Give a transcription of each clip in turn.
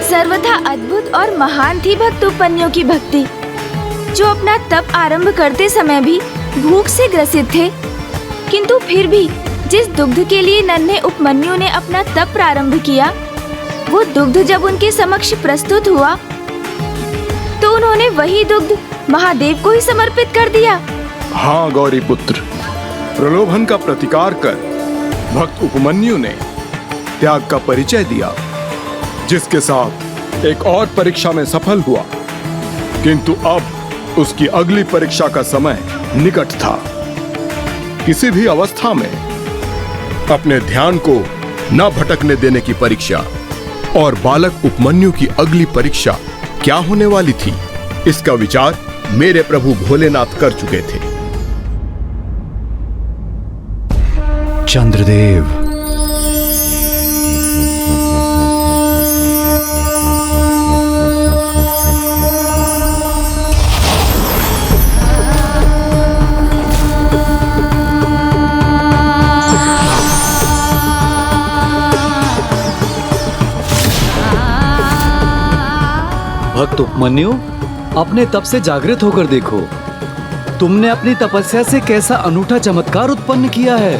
सर्वथा अद्भुत और महान थी भक्त उपमन्यु की भक्ति, जो अपना तप आरंभ करते समय भी भूख से ग्रसित थे, किंतु फिर भी जिस दुग्ध के लिए नन्हे उपमन्यु ने अपना तप प्रारंभ किया, वो दुग्ध जब उनके समक्ष प्रस्तुत हुआ तो उन्होंने वही दुग्ध महादेव को ही समर्पित कर दिया। हाँ गौरी पुत्र, प्रलोभन का प्रतिकार कर भक्त उपमन्यु ने त्याग का परिचय दिया, जिसके साथ एक और परीक्षा में सफल हुआ, किंतु अब उसकी अगली परीक्षा का समय निकट था। किसी भी अवस्था में अपने ध्यान को न भटकने देने की परीक्षा, और बालक उपमन्यु की अगली परीक्षा क्या होने वाली थी, इसका विचार मेरे प्रभु भोलेनाथ कर चुके थे। चंद्रदेव, भक्त उपमन्यु, अपने तप से जागृत होकर देखो, तुमने अपनी तपस्या से कैसा अनूठा चमत्कार उत्पन्न किया है।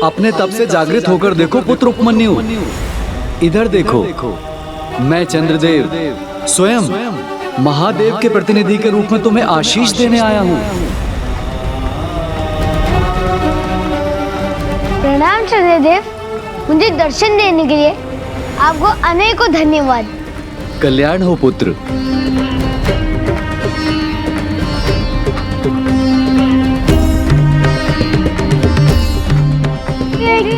अपने तप से जागृत होकर देखो पुत्र उपमन्यु, इधर देखो, मैं चंद्रदेव स्वयं महादेव के प्रतिनिधि के रूप में तुम्हें आशीष देने आया हूँ। प्रणाम चंद्रदेव, मुझे दर्शन देने के लिए आपको अनेकों धन्यवाद। कल्याण हो पुत्र।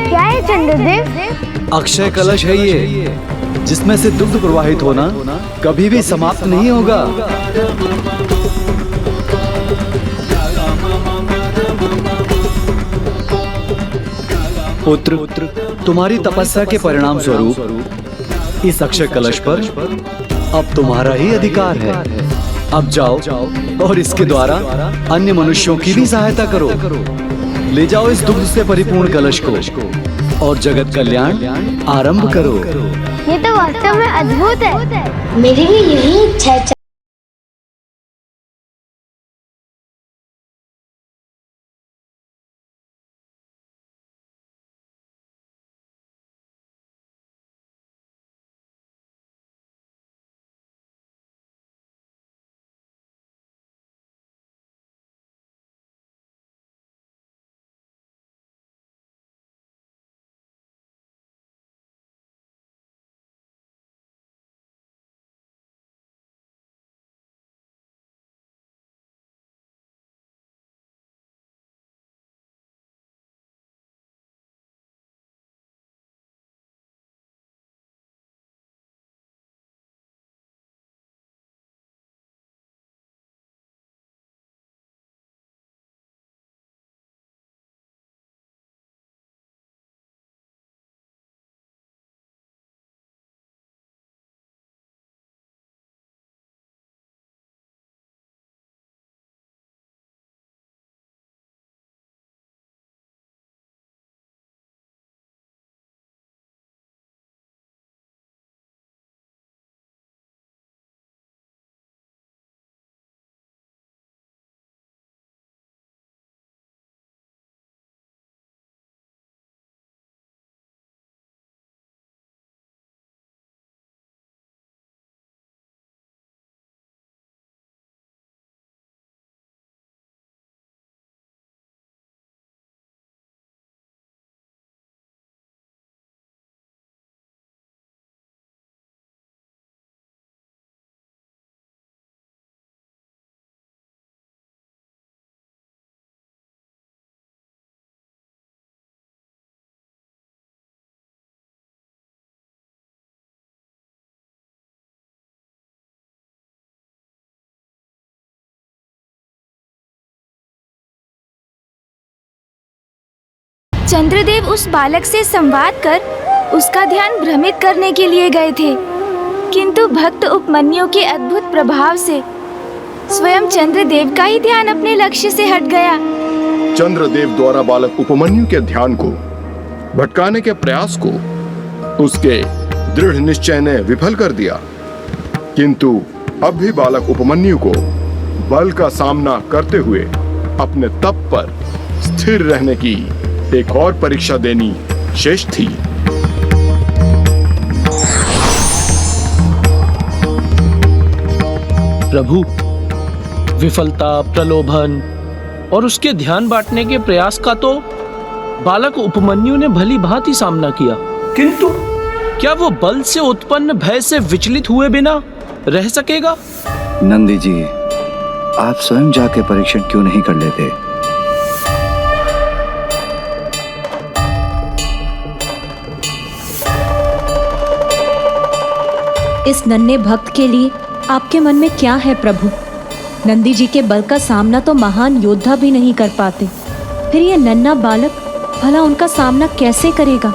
क्या है चंद्रदेव? अक्षय कलश है ये, जिसमें से दुग्ध प्रवाहित होना कभी भी समाप्त नहीं होगा। पुत्र, तुम्हारी तपस्या के परिणाम स्वरूप इस अक्षय कलश पर अब तुम्हारा ही अधिकार है। अब जाओ और इसके द्वारा अन्य मनुष्यों की भी सहायता करो। ले जाओ इस दुग्ध से परिपूर्ण कलश को और जगत कल्याण आरंभ करो। ये तो वास्तव में अद्भुत है। मेरी भी यही इच्छा है। चंद्रदेव उस बालक से संवाद कर उसका ध्यान भ्रमित करने के लिए गए थे, किंतु भक्त उपमन्यु के अद्भुत प्रभाव से स्वयं चंद्रदेव का ही ध्यान अपने लक्ष्य से हट गया। चंद्रदेव द्वारा बालक उपमन्यु के ध्यान को भटकाने के प्रयास को उसके दृढ़ निश्चय ने विफल कर दिया। किंतु अब भी बालक उपमन्यु को बल का सामना करते हुए अपने तप पर स्थिर रहने की एक और परीक्षा देनी शेष थी। प्रभु, विफलता, प्रलोभन और उसके ध्यान बांटने के प्रयास का तो बालक उपमन्यु ने भली भांति सामना किया, किंतु क्या वो बल से उत्पन्न भय से विचलित हुए बिना रह सकेगा? नंदी जी, आप स्वयं जाके परीक्षण क्यों नहीं कर लेते? इस नन्हे भक्त के लिए आपके मन में क्या है प्रभु? नंदी जी के बल का सामना तो महान योद्धा भी नहीं कर पाते, फिर ये नन्हा बालक भला उनका सामना कैसे करेगा?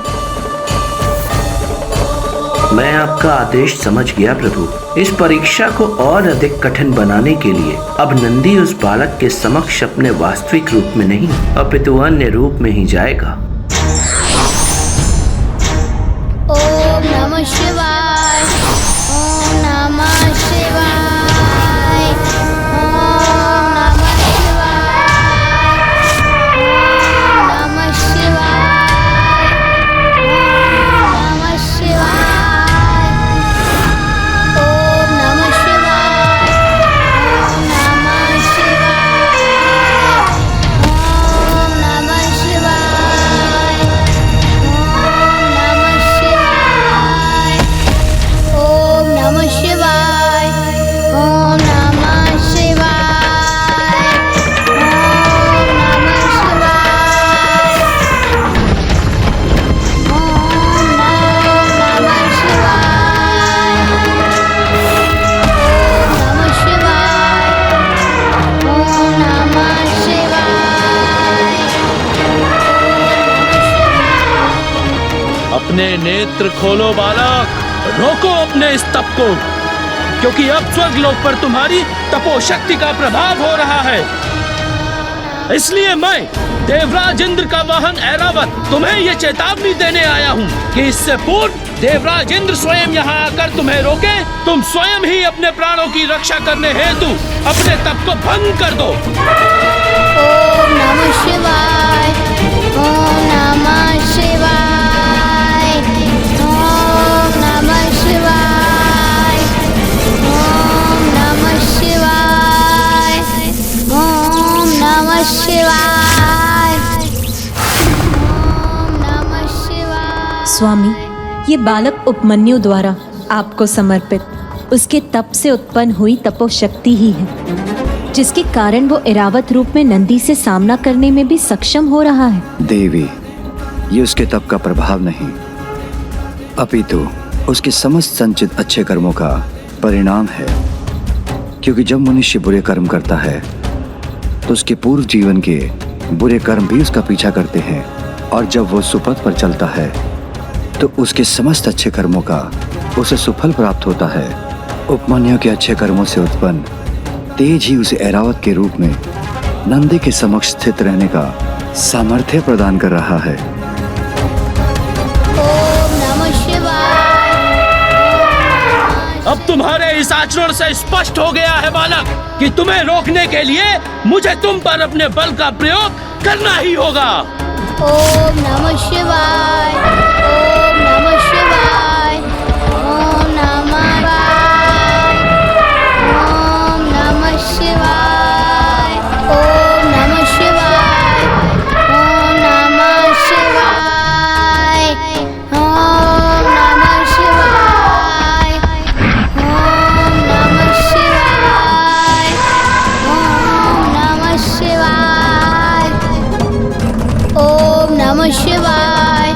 मैं आपका आदेश समझ गया प्रभु। इस परीक्षा को और अधिक कठिन बनाने के लिए अब नंदी उस बालक के समक्ष अपने वास्तविक रूप में नहीं अपितु अन्य रूप में ही जाएगा। ओम नमः शिवाय, ओम नमः शिवाय, ओम नमः शिवाय, ओम नमः शिवाय, ओम नमः शिवाय, ओम नमः शिवाय, ओम नमः शिवाय, ओम नमः शिवाय, ओम नमः शिवाय, ओम नमः शिवाय, ओम नमः शिवाय, ओम नमः शिवाय। अपने नेत्र खोलो बालक, रोको अपने इस तप को, क्योंकि अब स्वर्गलोक पर तुम्हारी तपोशक्ति का प्रभाव हो रहा है। इसलिए मैं देवराज इंद्र का वाहन ऐरावत तुम्हें ये चेतावनी देने आया हूँ कि इससे पूर्व देवराज इंद्र स्वयं यहाँ आकर तुम्हें रोके, तुम स्वयं ही अपने प्राणों की रक्षा करने हेतु अपने तप को भंग कर दो। ओम नमः शिवाय, ओम नमः शिवाय, ओम नमः शिवाय, ओम नमः शिवाय, ओम नमः शिवाय, ओम नमः शिवाय। स्वामी, ये बालक उपमन्यु द्वारा आपको समर्पित उसके तप से उत्पन्न हुई तपोशक्ति ही है, जिसके कारण वो ऐरावत रूप में नंदी से सामना करने में भी सक्षम हो रहा है। देवी, ये उसके तप का प्रभाव नहीं, अपितु उसके समस्त संचित अच्छे कर्मों का परिणाम है। क्योंकि जब मनुष्य बुरे कर्म करता है तो उसके पूर्व जीवन के बुरे कर्म भी उसका पीछा करते हैं, और जब वो सुपथ पर चलता है तो उसके समस्त अच्छे कर्मों का उसे सुफल प्राप्त होता है। उपमन्यु के अच्छे कर्मों से उत्पन्न तेज ही उसे ऐरावत के रूप में नंदी के समक्ष स्थित रहने का सामर्थ्य प्रदान कर रहा है। ओम नमः शिवाय। अब तुम्हारे इस आचरण से स्पष्ट हो गया है बालक कि तुम्हें रोकने के लिए मुझे तुम पर अपने बल का प्रयोग करना ही होगा। ओम नमः शिवाय, ओम नमः शिवाय, ओम नमः शिवाय, ओम नमः शिवाय, ओम नमः शिवाय, ओम नमः शिवाय, ओम नमः शिवाय, ओम नमः शिवाय, ओम नमः शिवाय,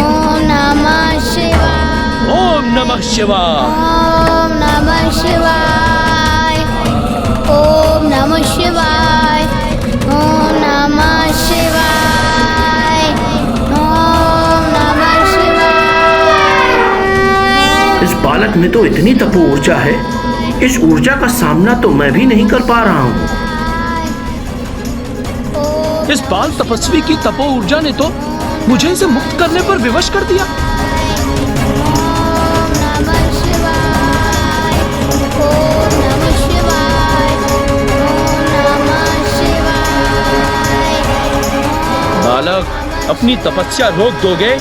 ओम नमः शिवाय, ओम नमः शिवाय, ओम नमः शिवाय, ओम नमः शिवाय, ओम नमः शिवाय, ओम नमः शिवाय। इस बालक में तो इतनी तपो ऊर्जा है, इस ऊर्जा का सामना तो मैं भी नहीं कर पा रहा हूँ। इस बाल तपस्वी की तपो ऊर्जा ने तो मुझे इसे मुक्त करने पर विवश कर दिया। बालक, अपनी तपस्या रोक दोगे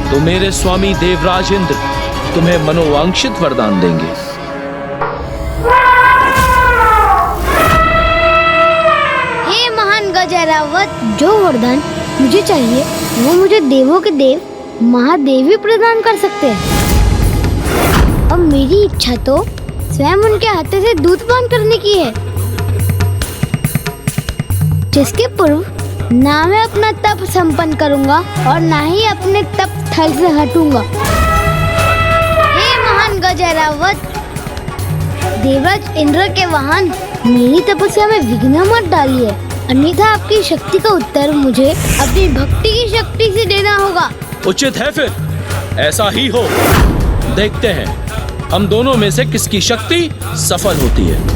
तो मेरे स्वामी देवराज इंद्र तुम्हें मनोवांछित वरदान देंगे। हे महान गजरावत, जो वरदान मुझे चाहिए वो मुझे देवों के देव महादेव ही प्रदान कर सकते हैं। अब मेरी इच्छा तो स्वयं उनके हाथों से दूध पान करने की है, जिसके पूर्व ना मैं अपना तप संपन्न करूंगा और ना ही अपने तप स्थल से हटूंगा। हे महान गजरावत, देवराज इंद्र के वाहन, मेरी तपस्या में विघ्न मत डालिए, अन्यथा आपकी शक्ति का उत्तर मुझे अपनी भक्ति की शक्ति से देना होगा। उचित है, फिर ऐसा ही हो। देखते हैं हम दोनों में से किसकी शक्ति सफल होती है।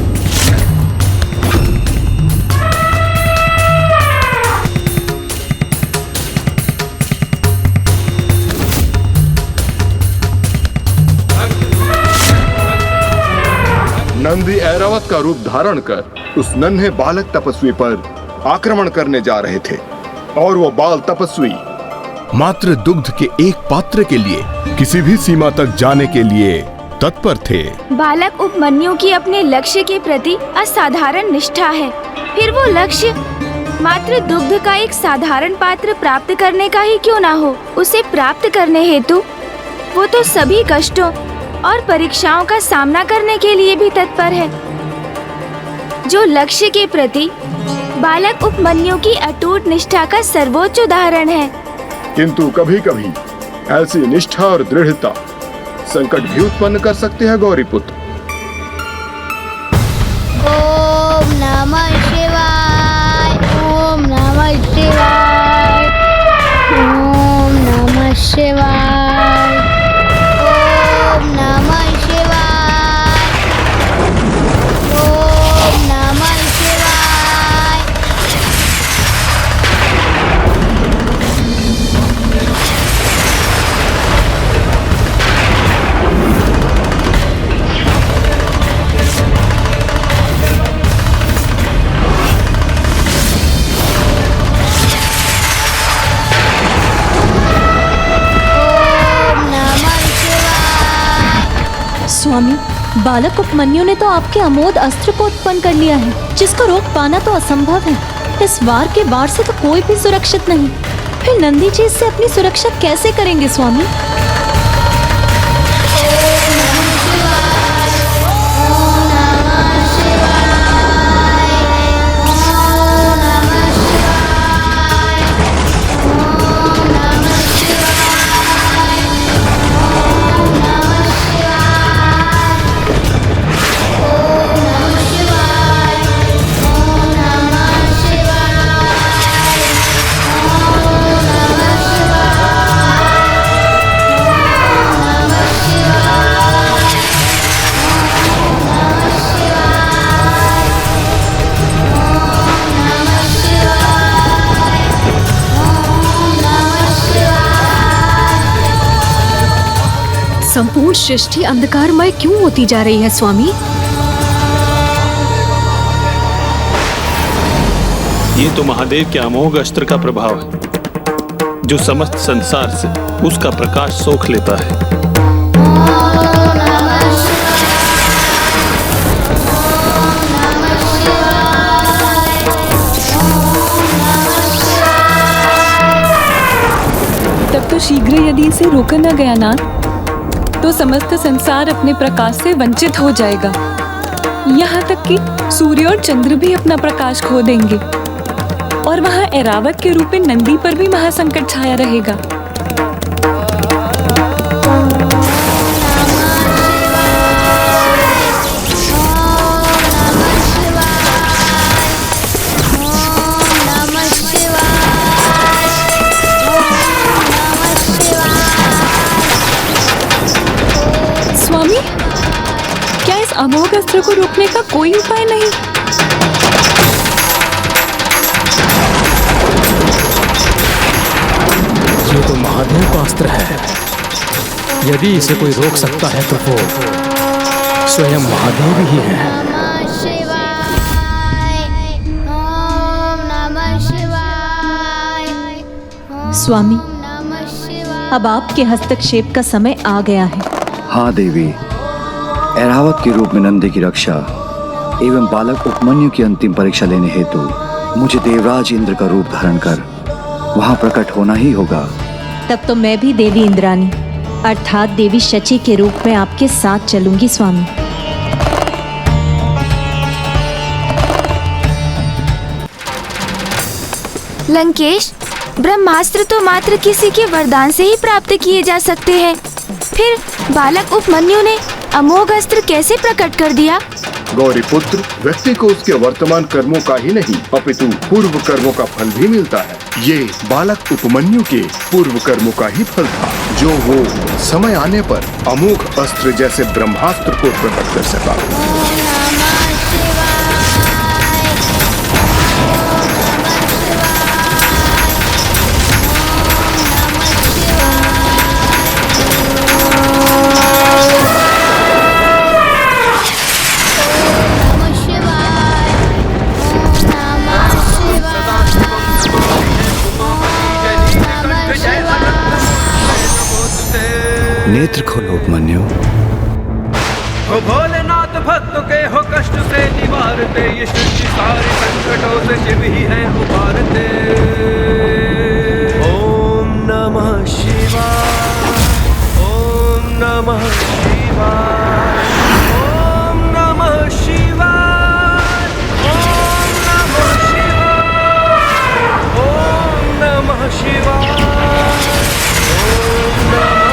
नंदी ऐरावत का रूप धारण कर उस नन्हे बालक तपस्वी पर आक्रमण करने जा रहे थे और वो बाल तपस्वी मात्र दुग्ध के एक पात्र के लिए किसी भी सीमा तक जाने के लिए तत्पर थे। बालक उपमन्यु की अपने लक्ष्य के प्रति असाधारण निष्ठा है। फिर वो लक्ष्य मात्र दुग्ध का एक साधारण पात्र प्राप्त करने का ही क्यों ना हो, उसे प्राप्त करने हेतु वो तो सभी कष्टों और परीक्षाओं का सामना करने के लिए भी तत्पर है। जो लक्ष्य के प्रति बालक उपमन्यु की अटूट निष्ठा का सर्वोच्च उदाहरण है। किंतु कभी कभी ऐसी निष्ठा और दृढ़ता संकट भी उत्पन्न कर सकते हैं गौरीपुत्र। ओम नमः शिवाय, ओम नमः शिवाय, ओम नमः शिवाय, ओम नमः शिवाय, ओम नमः शिवाय। स्वामी, बालक उपमन्यु ने तो आपके अमोघ अस्त्र को उत्पन्न कर लिया है, जिसको रोक पाना तो असंभव है। इस वार के बाढ़ से तो कोई भी सुरक्षित नहीं। फिर नंदी जी इससे अपनी सुरक्षा कैसे करेंगे स्वामी? संपूर्ण सृष्टि अंधकारमय क्यों होती जा रही है स्वामी? ये तो महादेव के अमोघ अस्त्र का प्रभाव है, जो समस्त संसार से उसका प्रकाश सोख लेता है। तब तो शीघ्र यदि इसे रोका न गया ना, तो समस्त संसार अपने प्रकाश से वंचित हो जाएगा। यहाँ तक कि सूर्य और चंद्र भी अपना प्रकाश खो देंगे और वहाँ ऐरावत के रूप में नंदी पर भी महासंकट छाया रहेगा। स्वामी, क्या इस अमोघ अस्त्र को रोकने का कोई उपाय नहीं? अस्त्र है। यदि इसे कोई रोक सकता है तो वो स्वयं महादेव ही है। नमः शिवाय, ओम नमः शिवाय, ओम स्वामी, नमः शिवाय। अब आपके हस्तक्षेप का समय आ गया है। हाँ देवी, ऐरावत के रूप में नंदी की रक्षा एवं बालक उपमन्यु की अंतिम परीक्षा लेने हेतु मुझे देवराज इंद्र का रूप धारण कर वहां प्रकट होना ही होगा। तब तो मैं भी देवी इंद्रानी अर्थात देवी शची के रूप में आपके साथ चलूंगी स्वामी। लंकेश, ब्रह्मास्त्र तो मात्र किसी के वरदान से ही प्राप्त किए जा सकते हैं। फिर बालक उपमन्यु ने अमोघ अस्त्र कैसे प्रकट कर दिया? गौरी पुत्र, व्यक्ति को उसके वर्तमान कर्मों का ही नहीं अपितु पूर्व कर्मों का फल भी मिलता है। ये बालक उपमन्यु के पूर्व कर्मों का ही फल था, जो वो समय आने पर अमोघ अस्त्र जैसे ब्रह्मास्त्र को प्रकट कर सका। नेत्र खोलो उपमन्यु। हो भोलेनाथ भक्तों के हो कष्ट से निवारते, ये सृष्टि सारे संकटों से शिव ही है उबारते। ओम नमः शिवाय, ओम नमः शिवाय, ओम नमः शिवाय, ओम नमः शिवाय, ओम नमः शिवाय, ओम नमः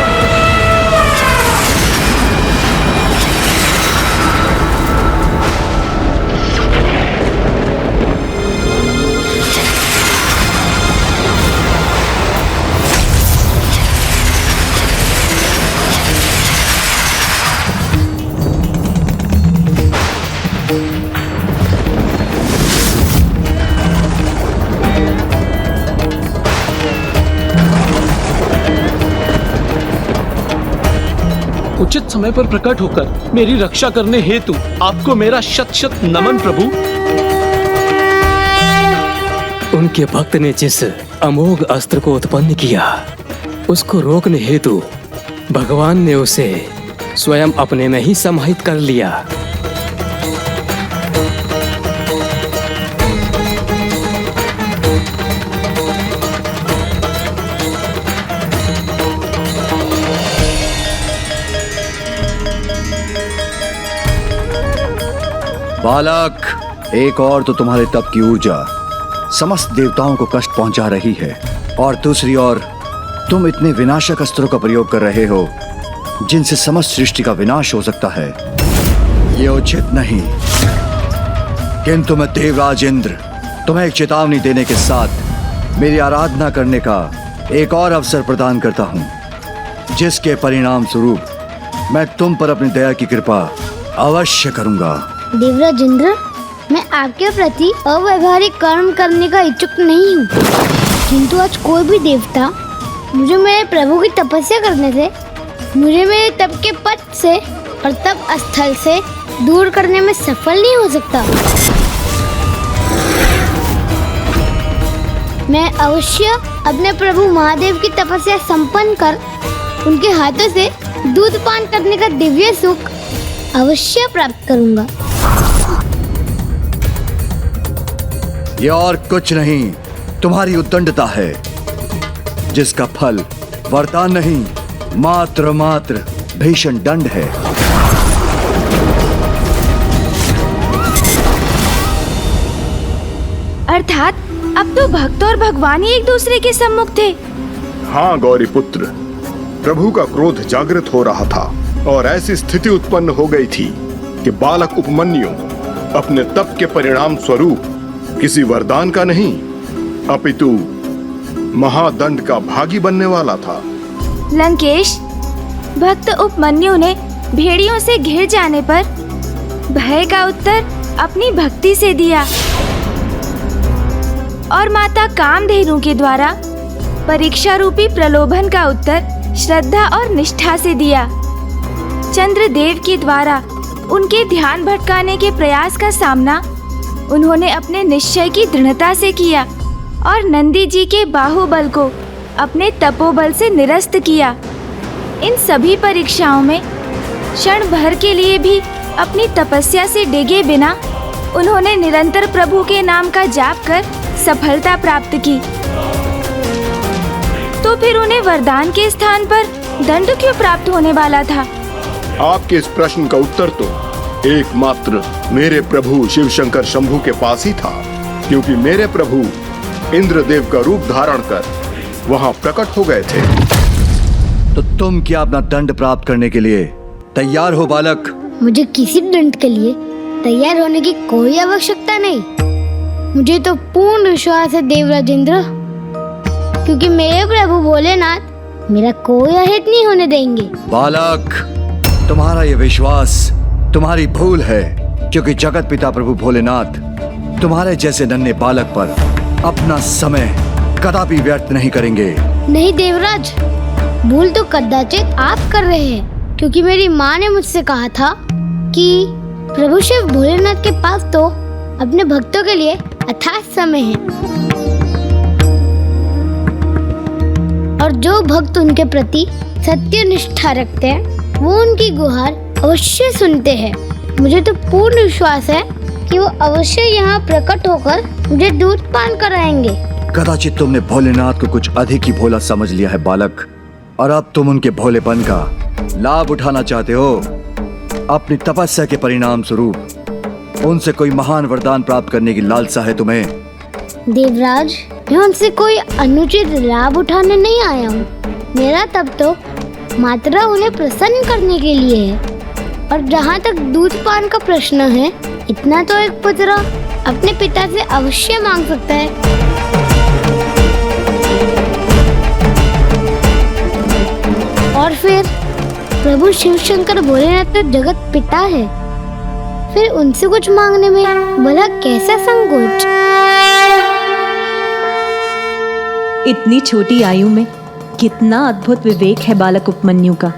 उचित समय पर प्रकट होकर मेरी रक्षा करने हेतु आपको मेरा शत शत नमन प्रभु। उनके भक्त ने जिस अमोघ अस्त्र को उत्पन्न किया, उसको रोकने हेतु भगवान ने उसे स्वयं अपने में ही समाहित कर लिया। बालक, एक और तो तुम्हारे तप की ऊर्जा समस्त देवताओं को कष्ट पहुंचा रही है, और दूसरी ओर तुम इतने विनाशक अस्त्रों का प्रयोग कर रहे हो जिनसे समस्त सृष्टि का विनाश हो सकता है। ये उचित नहीं। किंतु मैं देवराज इंद्र तुम्हें एक चेतावनी देने के साथ मेरी आराधना करने का एक और अवसर प्रदान करता हूं, जिसके परिणाम स्वरूप मैं तुम पर अपनी दया की कृपा अवश्य करूंगा। देवराज इंद्र, मैं आपके प्रति अव्यवहारिक कर्म करने का इच्छुक नहीं हूँ, किंतु आज कोई भी देवता मुझे मेरे प्रभु की तपस्या करने से, मुझे मेरे तप के पथ से और तप स्थल से दूर करने में सफल नहीं हो सकता। मैं अवश्य अपने प्रभु महादेव की तपस्या संपन्न कर उनके हाथों से दूध पान करने का दिव्य सुख अवश्य प्राप्त करूंगा। यह और कुछ नहीं, तुम्हारी उद्दंडता है, जिसका फल वरदान नहीं मात्र भीषण दंड है। अर्थात अब तो भक्त और भगवान ही एक दूसरे के सम्मुख थे। हाँ गौरी पुत्र, प्रभु का क्रोध जागृत हो रहा था और ऐसी स्थिति उत्पन्न हो गई थी कि बालक उपमन्यु अपने तप के परिणाम स्वरूप किसी वरदान का नहीं अपितु महादंड का भागी बनने वाला था। लंकेश, भक्त उपमन्यु ने भेड़ियों से घिर जाने पर भय का उत्तर अपनी भक्ति से दिया और माता कामधेनु के द्वारा परीक्षा रूपी प्रलोभन का उत्तर श्रद्धा और निष्ठा से दिया। चंद्रदेव के द्वारा उनके ध्यान भटकाने के प्रयास का सामना उन्होंने अपने निश्चय की दृढ़ता से किया और नंदी जी के बाहुबल को अपने तपोबल से निरस्त किया। इन सभी परीक्षाओं में क्षण भर के लिए भी अपनी तपस्या से डिगे बिना उन्होंने निरंतर प्रभु के नाम का जाप कर सफलता प्राप्त की। तो फिर उन्हें वरदान के स्थान पर दंड क्यों प्राप्त होने वाला था? आपके इस प्रश्न का उत्तर तो एकमात्र मेरे प्रभु शिव शंकर शंभु के पास ही था, क्योंकि मेरे प्रभु इंद्रदेव का रूप धारण कर वहां प्रकट हो गए थे। तो तुम क्या अपना दंड प्राप्त करने के लिए तैयार हो बालक? मुझे किसी दंड के लिए तैयार होने की कोई आवश्यकता नहीं। मुझे तो पूर्ण विश्वास है देवराजेंद्र, क्योंकि मेरे प्रभु भोलेनाथ मेरा कोई अहित नहीं होने देंगे। बालक, तुम्हारा ये विश्वास तुम्हारी भूल है, क्योंकि जगत पिता प्रभु भोलेनाथ तुम्हारे जैसे नन्हे बालक पर अपना समय कदापि व्यर्थ नहीं करेंगे। नहीं देवराज, भूल तो कदाचित आप कर रहे हैं, क्योंकि मेरी माँ ने मुझसे कहा था कि प्रभु शिव भोलेनाथ के पास तो अपने भक्तों के लिए अथाह समय है, और जो भक्त उनके प्रति सत्य निष्ठा रखते हैं वो उनकी गुहार अवश्य सुनते हैं। मुझे तो पूर्ण विश्वास है कि वो अवश्य यहाँ प्रकट होकर मुझे दूध पान कराएंगे। कदाचित तुमने भोलेनाथ को कुछ अधिक ही भोला समझ लिया है बालक, और अब तुम उनके भोलेपन का लाभ उठाना चाहते हो। अपनी तपस्या के परिणाम स्वरूप उनसे कोई महान वरदान प्राप्त करने की लालसा है तुम्हें। देवराज, मैं उनसे कोई अनुचित लाभ उठाने नहीं आया हूँ। मेरा तब तो मात्र उन्हें प्रसन्न करने के लिए है। और जहाँ तक दूध पान का प्रश्न है, इतना तो एक पुत्र अपने पिता से अवश्य मांग सकता है। और फिर प्रभु शिव शंकर भोलेनाथ तो जगत पिता है, फिर उनसे कुछ मांगने में भला कैसा संकोच? इतनी छोटी आयु में कितना अद्भुत विवेक है बालक उपमन्यु का।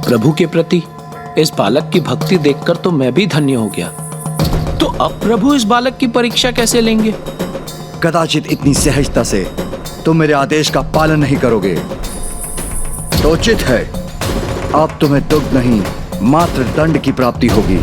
प्रभु के प्रति इस बालक की भक्ति देखकर तो मैं भी धन्य हो गया। तो अब प्रभु इस बालक की परीक्षा कैसे लेंगे? कदाचित इतनी सहजता से तुम मेरे आदेश का पालन नहीं करोगे तो उचित है अब तुम्हें दुख नहीं मात्र दंड की प्राप्ति होगी।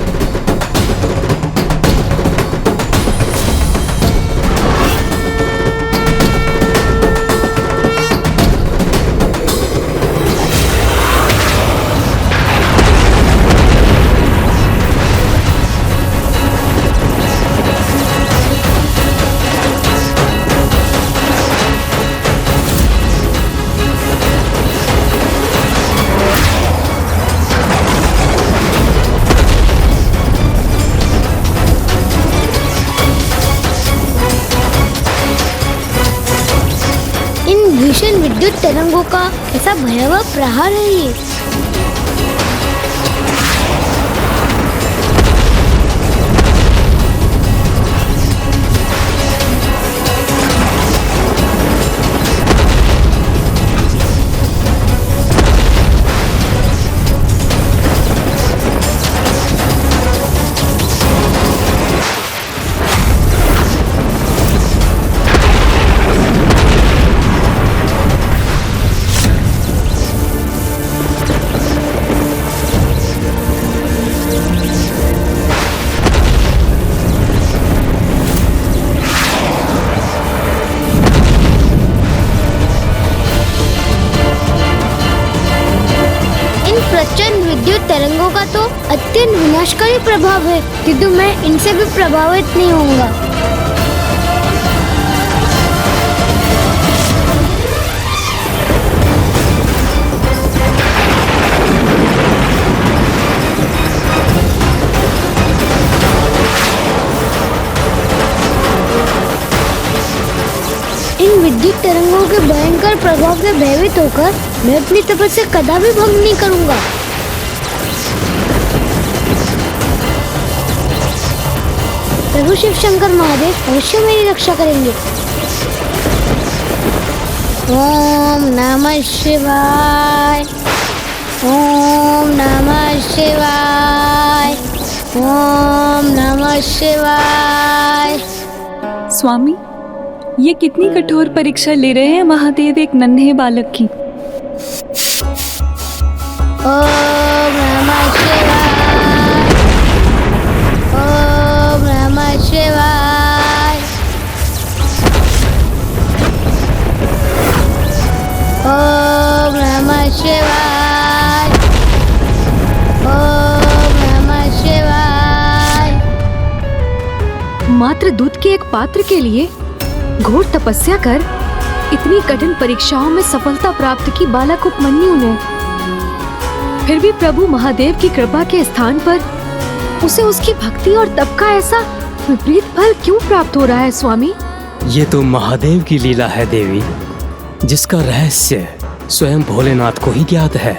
भीषण विद्युत तरंगों का ऐसा भयावह प्रहार है ये। प्रचंड विद्युत तरंगों का तो अत्यंत विनाशकारी प्रभाव है, किंतु मैं इनसे भी प्रभावित नहीं होऊंगा। इन विद्युत तरंगों के भयंकर प्रभाव से भयभीत होकर मैं अपनी तपस्या कदापि भंग नहीं करूंगा। प्रभु शिव शंकर महादेव अवश्य मेरी रक्षा करेंगे। ओम नमः शिवाय। ओम नमः शिवाय। ओम नमः शिवाय। स्वामी, ये कितनी कठोर परीक्षा ले रहे हैं महादेव एक नन्हे बालक की। ओम नमः शिवाय। ओम नमः शिवाय। ओम नमः शिवाय। ओम नमः शिवाय। मात्र दूध के एक पात्र के लिए घोर तपस्या कर इतनी कठिन परीक्षाओं में सफलता प्राप्त की बालक उपमन्यु ने, फिर भी प्रभु महादेव की कृपा के स्थान पर उसे उसकी भक्ति और तप का ऐसा विपरीत फल क्यों प्राप्त हो रहा है स्वामी? ये तो महादेव की लीला है देवी, जिसका रहस्य स्वयं भोलेनाथ को ही ज्ञात है।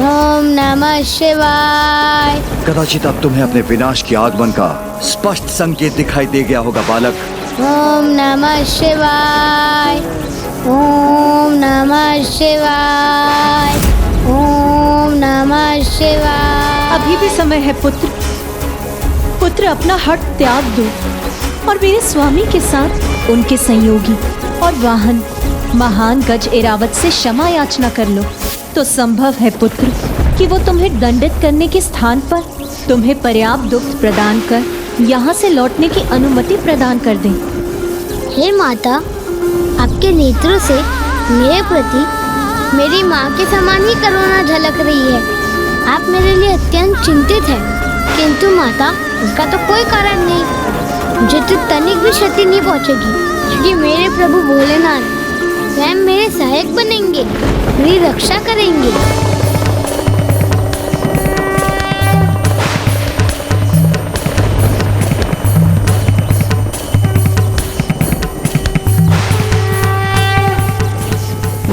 ओम नमः शिवाय। कदाचित अब तुम्हें अपने विनाश के आगमन का स्पष्ट संकेत दिखाई दे गया होगा बालक। ओम नमः शिवाय। ओम नमः शिवाय। ओम नमः शिवाय। अभी भी समय है पुत्र। पुत्र, अपना हट त्याग दो और मेरे स्वामी के साथ उनके संयोगी और वाहन महान गज एरावत से क्षमा याचना कर लो, तो संभव है पुत्र कि वो तुम्हें दंडित करने के स्थान पर तुम्हें पर्याप्त दुख प्रदान कर यहाँ से लौटने की अनुमति प्रदान कर दें। हे माता, आपके नेत्रों से मेरे प्रति मेरी माँ के समान ही करुणा झलक रही है। आप मेरे लिए अत्यंत चिंतित हैं, किंतु माता उसका तो कोई कारण नहीं। मुझे तो तनिक भी क्षति नहीं पहुँचेगी, क्योंकि मेरे प्रभु भोलेनाथ स्वयं मेरे सहायक बनेंगे, मेरी रक्षा करेंगे।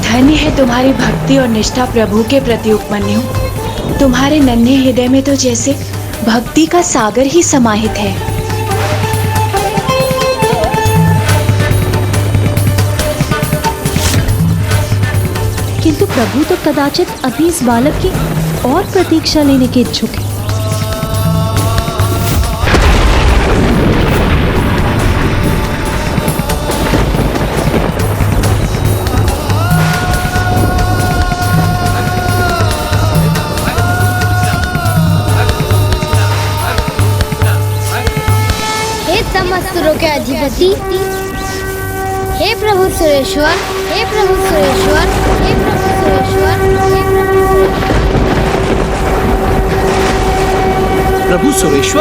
धन्य है तुम्हारी भक्ति और निष्ठा प्रभु के प्रति उपमन्यु। तुम्हारे नन्हे हृदय में तो जैसे भक्ति का सागर ही समाहित है। किंतु प्रभु तो कदाचित अभी इस बालक की और प्रतीक्षा लेने के इच्छुक है। हे समस्त सुरों के अधिपति, हे प्रभु सुरेश्वर, हे प्रभु सुरेश्वर, हे प्रभु सुरेश्वर, हे प्रभु सुरेश्वर।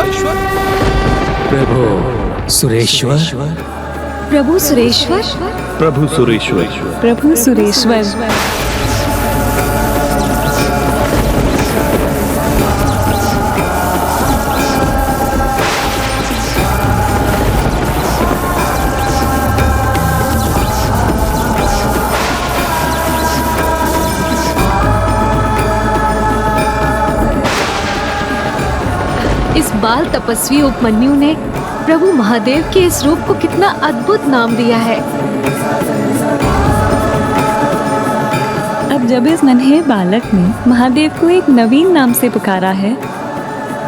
प्रभु सुरेश्वर। प्रभु सुरेश्वर। प्रभु सुरेश्वर। प्रभु सुरेश्वर। इस बाल तपस्वी उपमन्यु ने प्रभु महादेव के इस रूप को कितना अद्भुत नाम दिया है। अब जब इस नन्हे बालक ने महादेव को एक नवीन नाम से पुकारा है,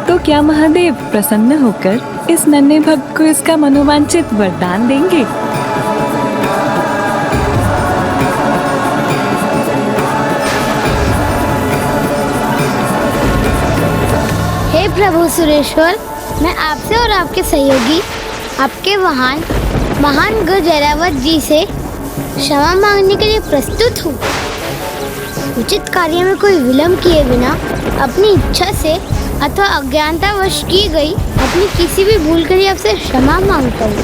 तो क्या महादेव प्रसन्न होकर इस नन्हे भक्त को इसका मनोवांछित वरदान देंगे? हे प्रभु सुरेश्वर, मैं आपसे और आपके सहयोगी, आपके वाहन महान गज एरावत जी से क्षमा मांगने के लिए प्रस्तुत हूँ। उचित कार्य में कोई विलंब किए बिना अपनी इच्छा से अथवा अज्ञानतावश की गई अपनी किसी भी भूल के लिए आपसे क्षमा मांगता हूँ।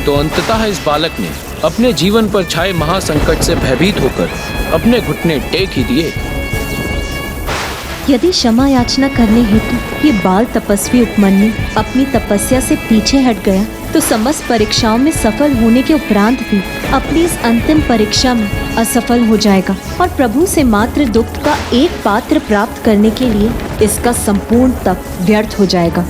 तो अंततः इस बालक ने अपने जीवन पर छाए महासंकट से भयभीत होकर अपने घुटने टेक ही दिए। यदि क्षमा याचना करने हेतु ये बाल तपस्वी उपमन्यु अपनी तपस्या से पीछे हट गया, तो समस्त परीक्षाओं में सफल होने के उपरांत भी अपनी इस अंतिम परीक्षा में असफल हो जाएगा और प्रभु से मात्र दुख का एक पात्र प्राप्त करने के लिए इसका संपूर्ण तप व्यर्थ हो जाएगा।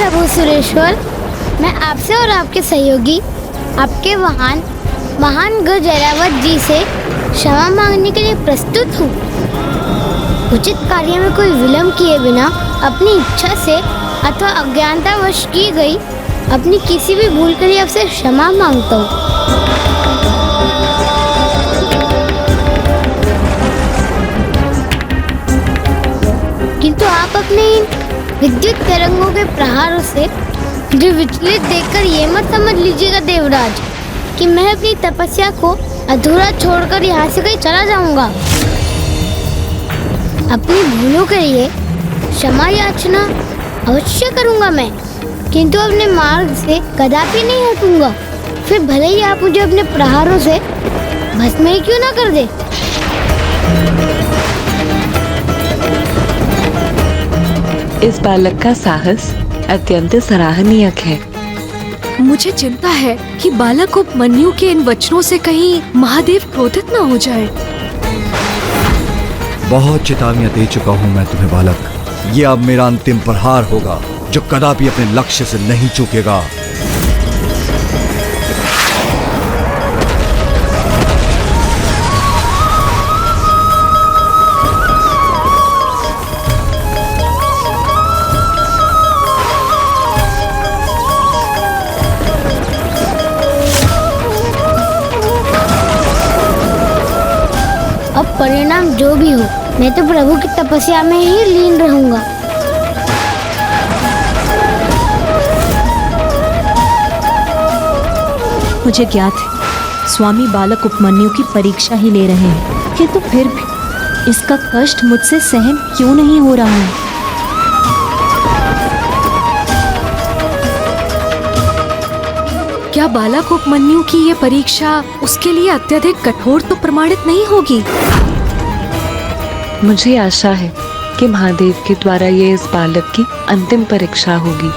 प्रभु सुरेश्वर, मैं आपसे और आपके सहयोगी आपके वाहन महान गज ऐरावत जी से क्षमा मांगने के लिए प्रस्तुत हूँ। उचित कार्य में कोई विलंब किए बिना अपनी इच्छा से अथवा अज्ञानतावश की गई अपनी किसी भी भूल के लिए आपसे क्षमा मांगता हूँ। किंतु आप अपने इन विद्युत तरंगों के प्रहारों से जो विचलित देखकर ये मत समझ लीजिएगा देवराज कि मैं अपनी तपस्या को अधूरा छोड़कर यहाँ से कहीं चला जाऊंगा। अपनी भूलों के लिए क्षमा याचना अवश्य करूंगा मैं, किंतु अपने मार्ग से कदापि नहीं हटूंगा। फिर भले ही आप मुझे अपने प्रहारों से भस्म ही क्यों ना कर दे। इस बालक का साहस अत्यंत सराहनीय है। मुझे चिंता है कि बालक उपमन्यु के इन वचनों से कहीं महादेव क्रोधित न हो जाए। बहुत चेतावनियां दे चुका हूं मैं तुम्हें बालक। ये अब मेरा अंतिम प्रहार होगा जो कदापि अपने लक्ष्य से नहीं चूकेगा। परिणाम जो भी हो, मैं तो प्रभु की तपस्या में ही लीन रहूंगा। मुझे ज्ञात है स्वामी बालक उपमन्यु की परीक्षा ही ले रहे हैं, किंतु फिर भी इसका कष्ट मुझसे सहन क्यों नहीं हो रहा है। क्या बालक उपमन्यु की ये परीक्षा उसके लिए अत्यधिक कठोर तो प्रमाणित नहीं होगी? मुझे आशा है कि महादेव के द्वारा ये इस बालक की अंतिम परीक्षा होगी।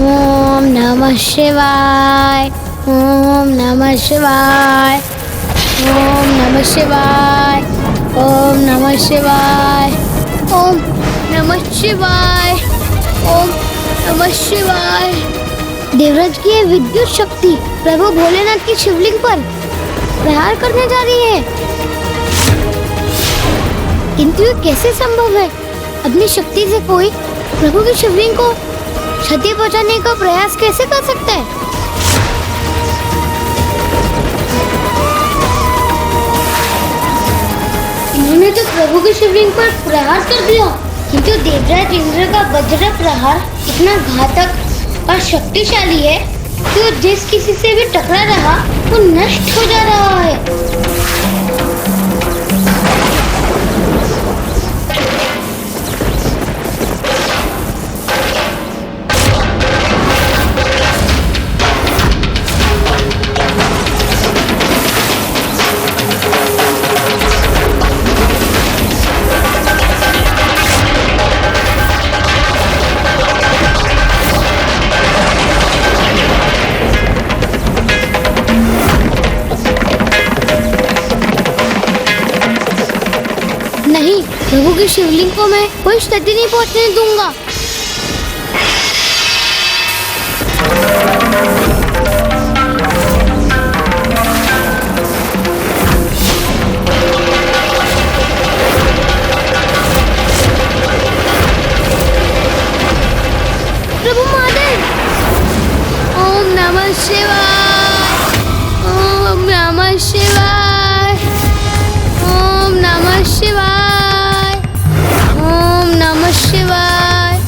ओम नमः शिवाय, ओम नमः शिवाय, ओम नमः शिवाय, ओम नमः शिवाय, ओम नमः शिवाय, ओम नमः शिवाय। देवराज की ये विद्युत शक्ति प्रभु भोलेनाथ की शिवलिंग पर प्रहार करने जा रही है, किंतु ये कैसे संभव है? अपनी शक्ति से कोई प्रभु की शिवलिंग को क्षति पहुंचाने का प्रयास कैसे कर सकता है? इन्होंने तो प्रभु की शिवलिंग पर प्रहार कर दिया, किंतु देवराज इंद्र का वज्र प्रहार इतना घातक और शक्तिशाली है कि वो जिस किसी से भी टकरा रहा वो नष्ट हो जा रहा है। नहीं, प्रभु की शिवलिंग को मैं कोई क्षति नहीं पहुंचने दूंगा। प्रभु महादेव, ओम नमः शिवाय, ओम नमः शिवाय, ओम नमः शिवाय, ओम नमः शिवाय।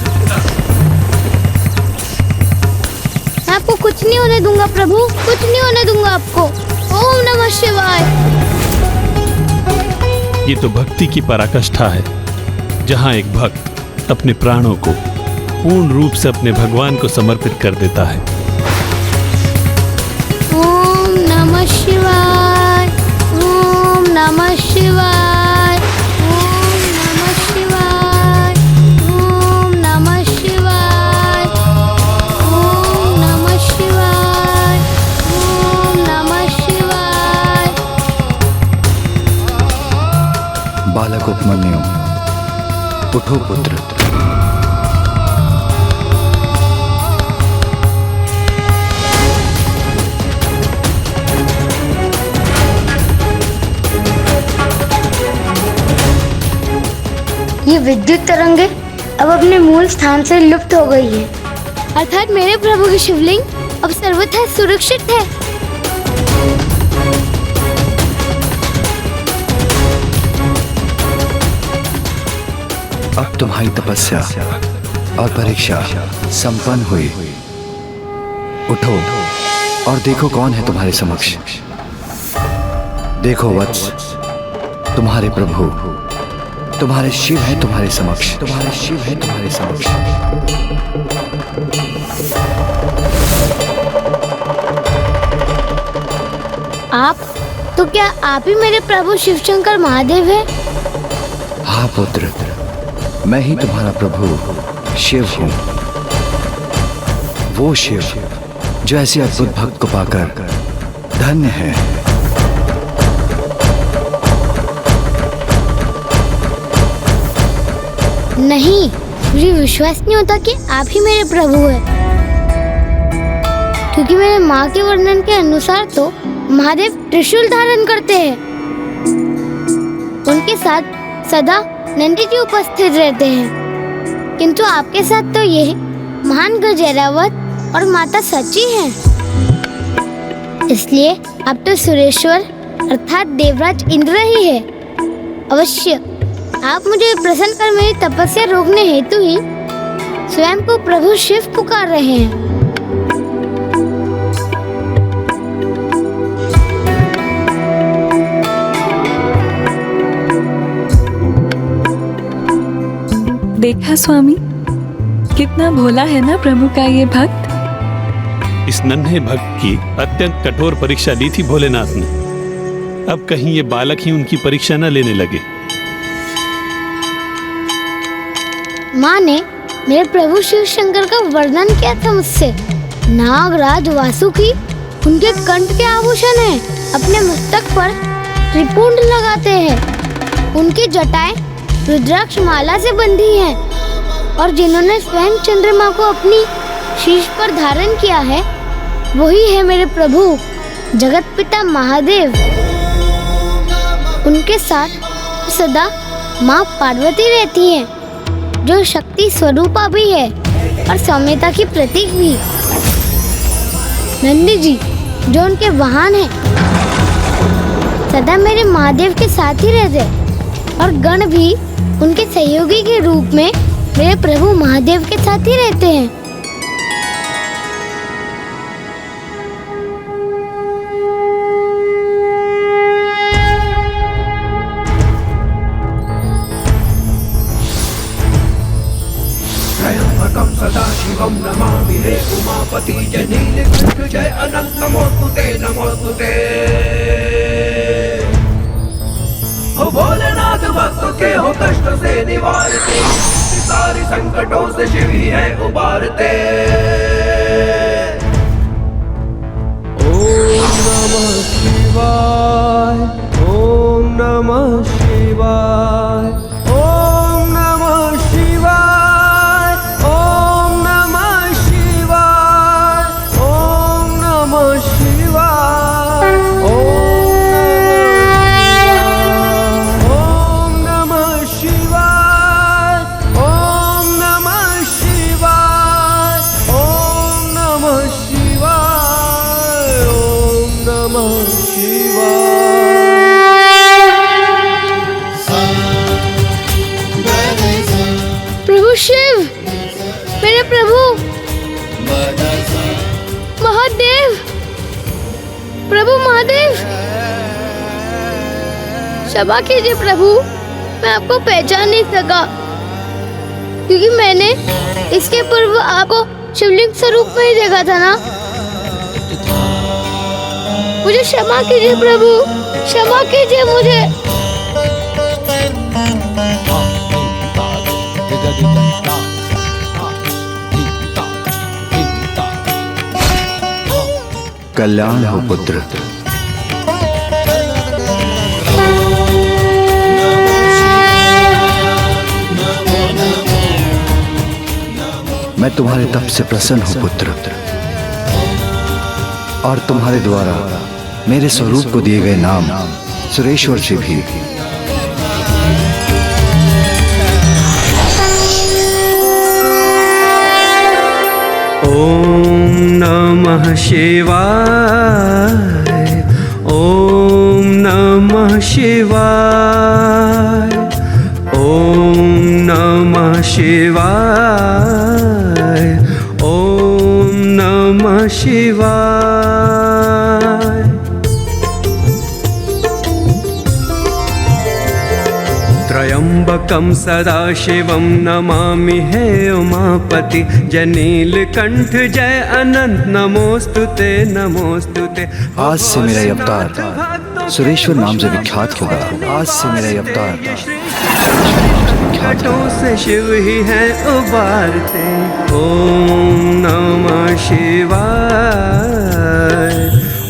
मैं आपको कुछ नहीं होने दूंगा प्रभु, कुछ नहीं होने दूंगा आपको। ओम नमः शिवाय। ये तो भक्ति की पराकाष्ठा है, जहाँ एक भक्त अपने प्राणों को पूर्ण रूप से अपने भगवान को समर्पित कर देता है। ओम नमः शिवाय, ओम नमः शिवाय, ओम नमः शिवाय, ओम नमः शिवाय, ओम नमः शिवाय, ओम नमः शिवाय। बालक उपमन्यु, उठो पुत्र। ये विद्युत तरंगे अब अपने मूल स्थान से लुप्त हो गई है, अर्थात मेरे प्रभु की शिवलिंग अब सर्वथा सुरक्षित है। अब तुम्हारी तपस्या और परीक्षा संपन्न हुई। उठो और देखो कौन है तुम्हारे समक्ष। देखो वत्स, तुम्हारे प्रभु, तुम्हारे शिव है तुम्हारे समक्ष, तुम्हारे शिव है तुम्हारे समक्ष। आप तो क्या आप ही मेरे प्रभु शिवशंकर महादेव हैं? हाँ पुत्र, मैं ही तुम्हारा प्रभु शिव हूँ। वो शिव जो ऐसे अद्भुत भक्त को पाकर धन्य है। नहीं, मुझे विश्वास नहीं होता कि आप ही मेरे प्रभु हैं, क्योंकि मेरे माँ के वर्णन के अनुसार तो महादेव त्रिशूल धारण करते हैं। उनके साथ सदा नंदी जी उपस्थित रहते हैं, किंतु आपके साथ तो ये महान गजरावत और माता सची हैं। इसलिए आप तो सुरेश्वर अर्थात देवराज इंद्र ही है। अवश्य आप मुझे प्रसन्न कर मेरी तपस्या रोकने हेतु ही स्वयं को प्रभु शिव पुकार रहे हैं। देखा स्वामी, कितना भोला है ना प्रभु का ये भक्त। इस नन्हे भक्त की अत्यंत कठोर परीक्षा ली थी भोलेनाथ ने। अब कहीं ये बालक ही उनकी परीक्षा न लेने लगे। माँ ने मेरे प्रभु शिव शंकर का वर्णन किया था मुझसे। नागराज वासुकी उनके कंठ के आभूषण हैं, अपने मस्तक पर त्रिपुंड लगाते हैं, उनकी जटाएं रुद्राक्ष माला से बंधी हैं, और जिन्होंने स्वयं चंद्रमा को अपनी शीश पर धारण किया है वही है मेरे प्रभु जगत पिता महादेव। उनके साथ सदा माँ पार्वती रहती हैं, जो शक्ति स्वरूपा भी है और सौम्यता की प्रतीक भी। नंदी जी जो उनके वाहन हैं, सदा मेरे महादेव के साथ ही रहते, और गण भी उनके सहयोगी के रूप में मेरे प्रभु महादेव के साथ ही रहते हैं। सदा शिवम नमामि हे उमापति जय नीलकंठ जय अनंत नमोस्तुते नमोस्तुते। हो भोलेनाथ भक्त के हो कष्ट से निवारते, सारी संकटों से शिव ही है उबारते। ओम नमः शिवाय, ओम नमः शिवाय, ओम नमः शिवाय, ओम नमः शिवाय, ओम नमः शिवाय, ओम नमः शिवाय, ओम नमः शिवाय, ओम नमः शिवाय, ओम नमः शिवाय। प्रभु शिव, मेरे प्रभु महादेव, प्रभु महादेव, क्षमा कीजिए प्रभु, मैं आपको पहचान नहीं सका, क्योंकि मैंने इसके पूर्व आपको शिवलिंग स्वरूप में ही देखा था ना। मुझे क्षमा कीजिए प्रभु, क्षमा कीजिए मुझे। कल्याण हो पुत्र। नमो मैं तुम्हारे तप से प्रसन्न हूँ पुत्र, और तुम्हारे द्वारा मेरे स्वरूप को दिए गए नाम सुरेश्वर से भी ओम नमः शिवाय, ओम नमः शिवाय, ओम नमः शिवाय, ओम नमः शिवाय। त्र्यंबकं सदाशिवं नमामि हे उमापति, जय नीलकंठ जय अनंत नमोस्तुते नमोस्तुते। आज से मेरा ये अवतार सुरेश्वर नाम से विख्यात होगा। आज से मेरा ये अवतार घाटों से शिव ही है उबारते। ओम नमः शिवाय,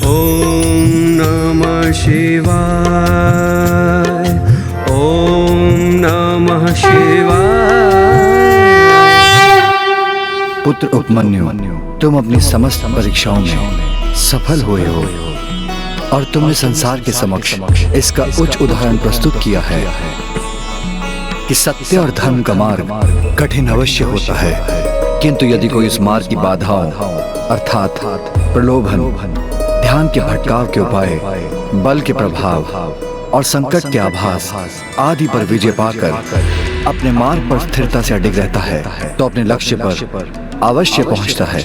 ओम नमः शिवाय, ओम नमः शिवाय। पुत्र उपमन्यु, तुम अपनी समस्त परीक्षाओं में सफल हुए हो और तुमने संसार के समक्ष इसका उच्च उदाहरण प्रस्तुत किया है कि सत्य और धर्म का मार्ग कठिन अवश्य होता है, किंतु यदि कोई इस मार्ग की बाधाओं अर्थात प्रलोभन, ध्यान के भटकाव के उपाय, बल के प्रभाव और संकट के आभास आदि पर विजय पाकर अपने मार्ग पर स्थिरता से अडिग रहता है तो अपने लक्ष्य पर अवश्य पहुंचता है,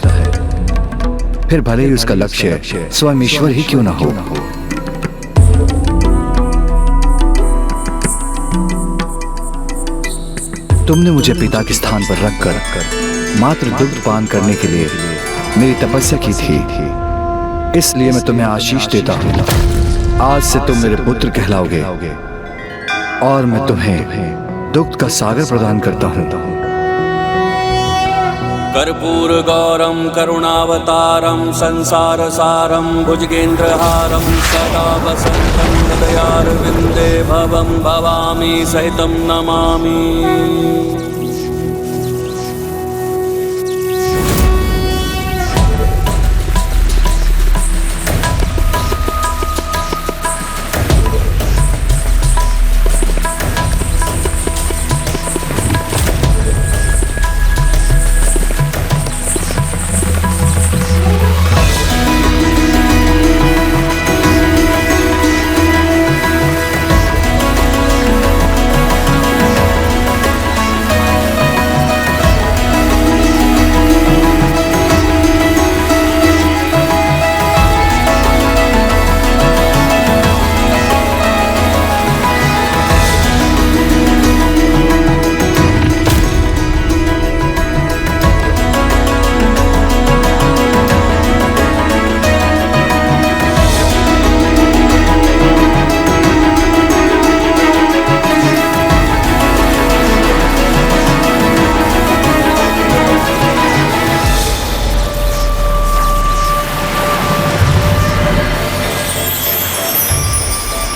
फिर भले ही उसका लक्ष्य स्वयं ईश्वर ही क्यों न हो। तुमने मुझे पिता के स्थान पर रखकर मात्र दुग्ध पान करने के लिए मेरी तपस्या की थी, इसलिए मैं तुम्हें आशीष देता हूँ। आज से तुम मेरे पुत्र कहलाओगे और मैं तुम्हें दुग्ध का सागर प्रदान करता हूँ। कर्पूर गौरम करुणावतारम संसार सारम भुजगेन्द्रहारम सदा वसंतं हृदयारविंदे भवं भवामी सहितं नमामि।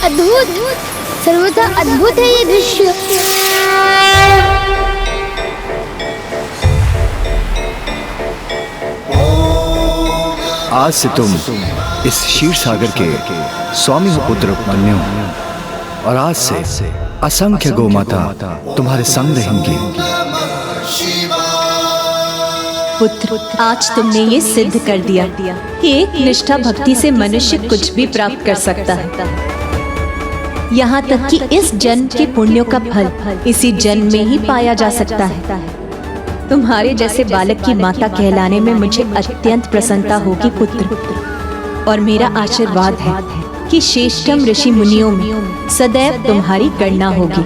अद्भुत, सर्वथा अद्भुत है ये दृश्य। आज से तुम इस क्षीर सागर के स्वामी हो पुत्र उपमन्यु, और आज से असंख्य गोमाता तुम्हारे संग रहेंगी। पुत्र, आज तुमने ये सिद्ध कर दिया कि एक निष्ठा भक्ति से मनुष्य कुछ भी प्राप्त कर सकता है। यहाँ तक कि इस जन्म के पुण्यों का फल इसी जन्म में ही पाया जा सकता है। तुम्हारे जैसे बालक की माता कहलाने में मुझे अत्यंत प्रसन्नता होगी पुत्र, और मेरा आशीर्वाद है कि श्रेष्ठतम ऋषि मुनियों में सदैव तुम्हारी गणना होगी।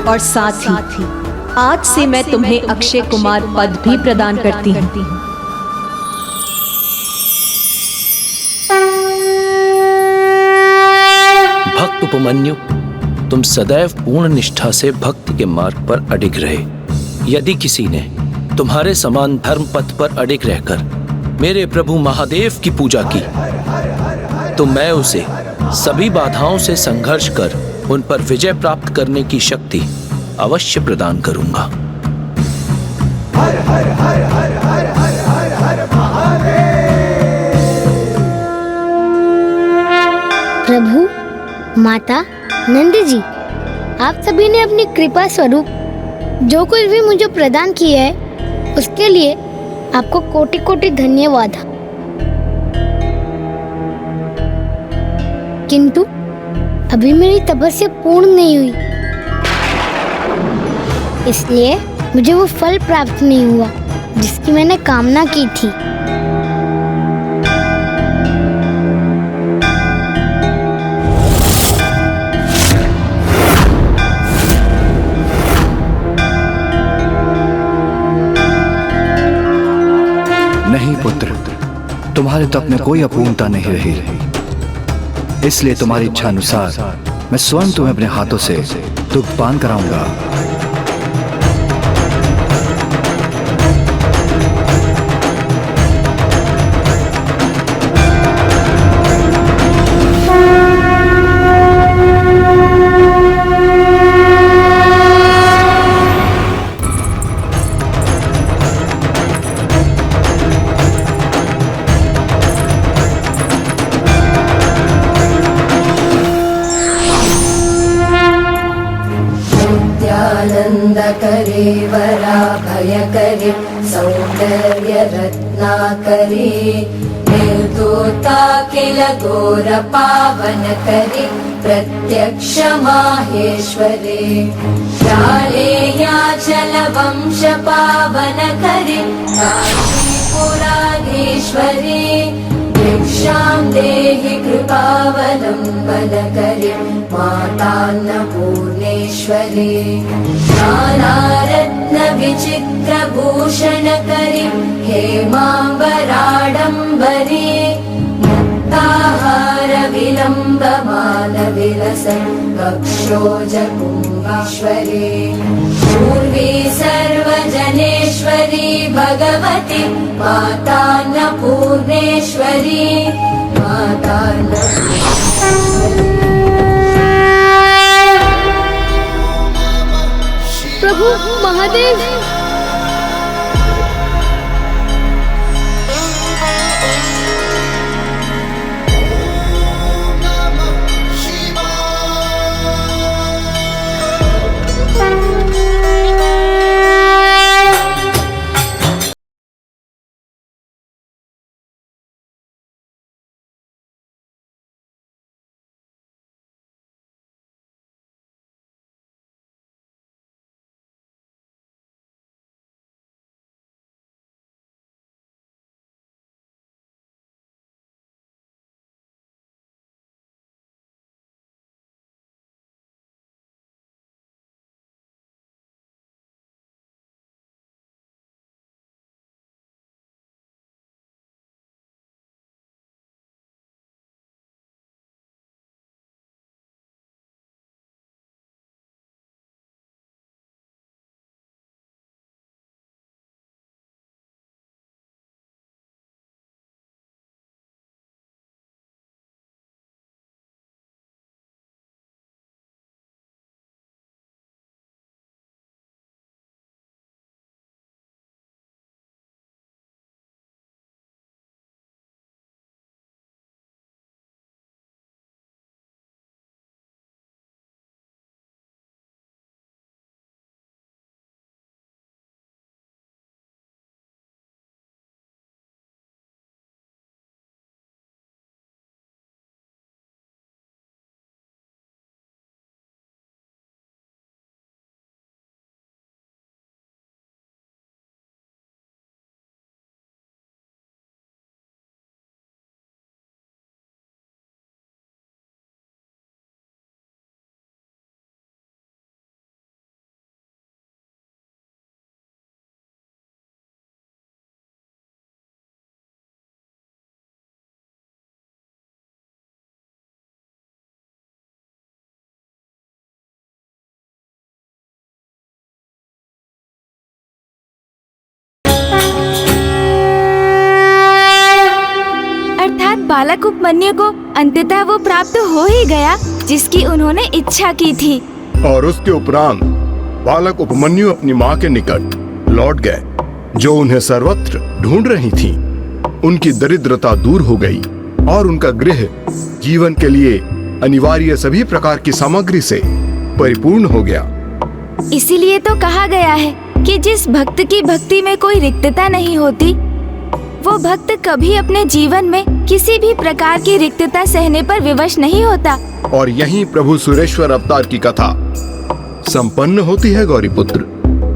और साथ ही आज से मैं तुम्हें अक्षय कुमार पद भी प्रदान करती हूँ। भक्त उपमन्यु, तुम सदैव पूर्ण निष्ठा से भक्ति के मार्ग पर अडिग रहे। यदि किसी ने तुम्हारे समान धर्म पथ पर अडिग रहकर मेरे प्रभु महादेव की पूजा की तो मैं उसे सभी बाधाओं से संघर्ष कर उन पर विजय प्राप्त करने की शक्ति अवश्य प्रदान करूंगा। हर हर हर हर हर हर हर हर महादेव। प्रभु, माता, नंद जी, आप सभी ने अपनी कृपा स्वरूप जो कुछ भी मुझे प्रदान किया है उसके लिए आपको कोटि कोटि धन्यवाद। किंतु अभी मेरी तपस्या पूर्ण नहीं हुई, इसलिए मुझे वो फल प्राप्त नहीं हुआ जिसकी मैंने कामना की थी। नहीं पुत्र, तुम्हारे तप में कोई अपूर्णता नहीं रही, इसलिए तुम्हारी इच्छा अनुसार मैं स्वयं तुम्हें अपने हाथों से दुग्धपान कराऊंगा। करे वरा भय करे सौंदर्य रत्नाकरे निर्दोता किल घोर पावन करे प्रत्यक्ष माहेश्वरे शालेयाचल वंश पावन करे काशीपुराधीश्वरे भिक्षां देहि कृपावलम्बन करे मातान्नपूर्णेश्वरे नानारत्न विचित्र भूषण करे हेमाम्बराडम्बरे मुक्ताहार विलम्बमान विलसन् कक्षोज कुम्भेश्वरे पूर्वी सर्वजनेश्वरी भगवती मातान्नपूर्णेश्वरी मातान्नपूर्णेश्वरी। प्रभु महादेव, बालक उपमन्यु को अंततः वो प्राप्त हो ही गया जिसकी उन्होंने इच्छा की थी। और उसके उपरांत बालक उपमन्यु अपनी माँ के निकट लौट गए। जो उन्हें सर्वत्र ढूंढ रही थीं, उनकी दरिद्रता दूर हो गई और उनका गृह जीवन के लिए अनिवार्य सभी प्रकार की सामग्री से परिपूर्ण हो गया। इसीलिए तो कहा गया है कि जिस भक्त की भक्ति में कोई रिक्तता नहीं होती, वो भक्त कभी अपने जीवन में किसी भी प्रकार की रिक्तता सहने पर विवश नहीं होता। और यहीं प्रभु सुरेश्वर अवतार की कथा संपन्न होती है गौरीपुत्र।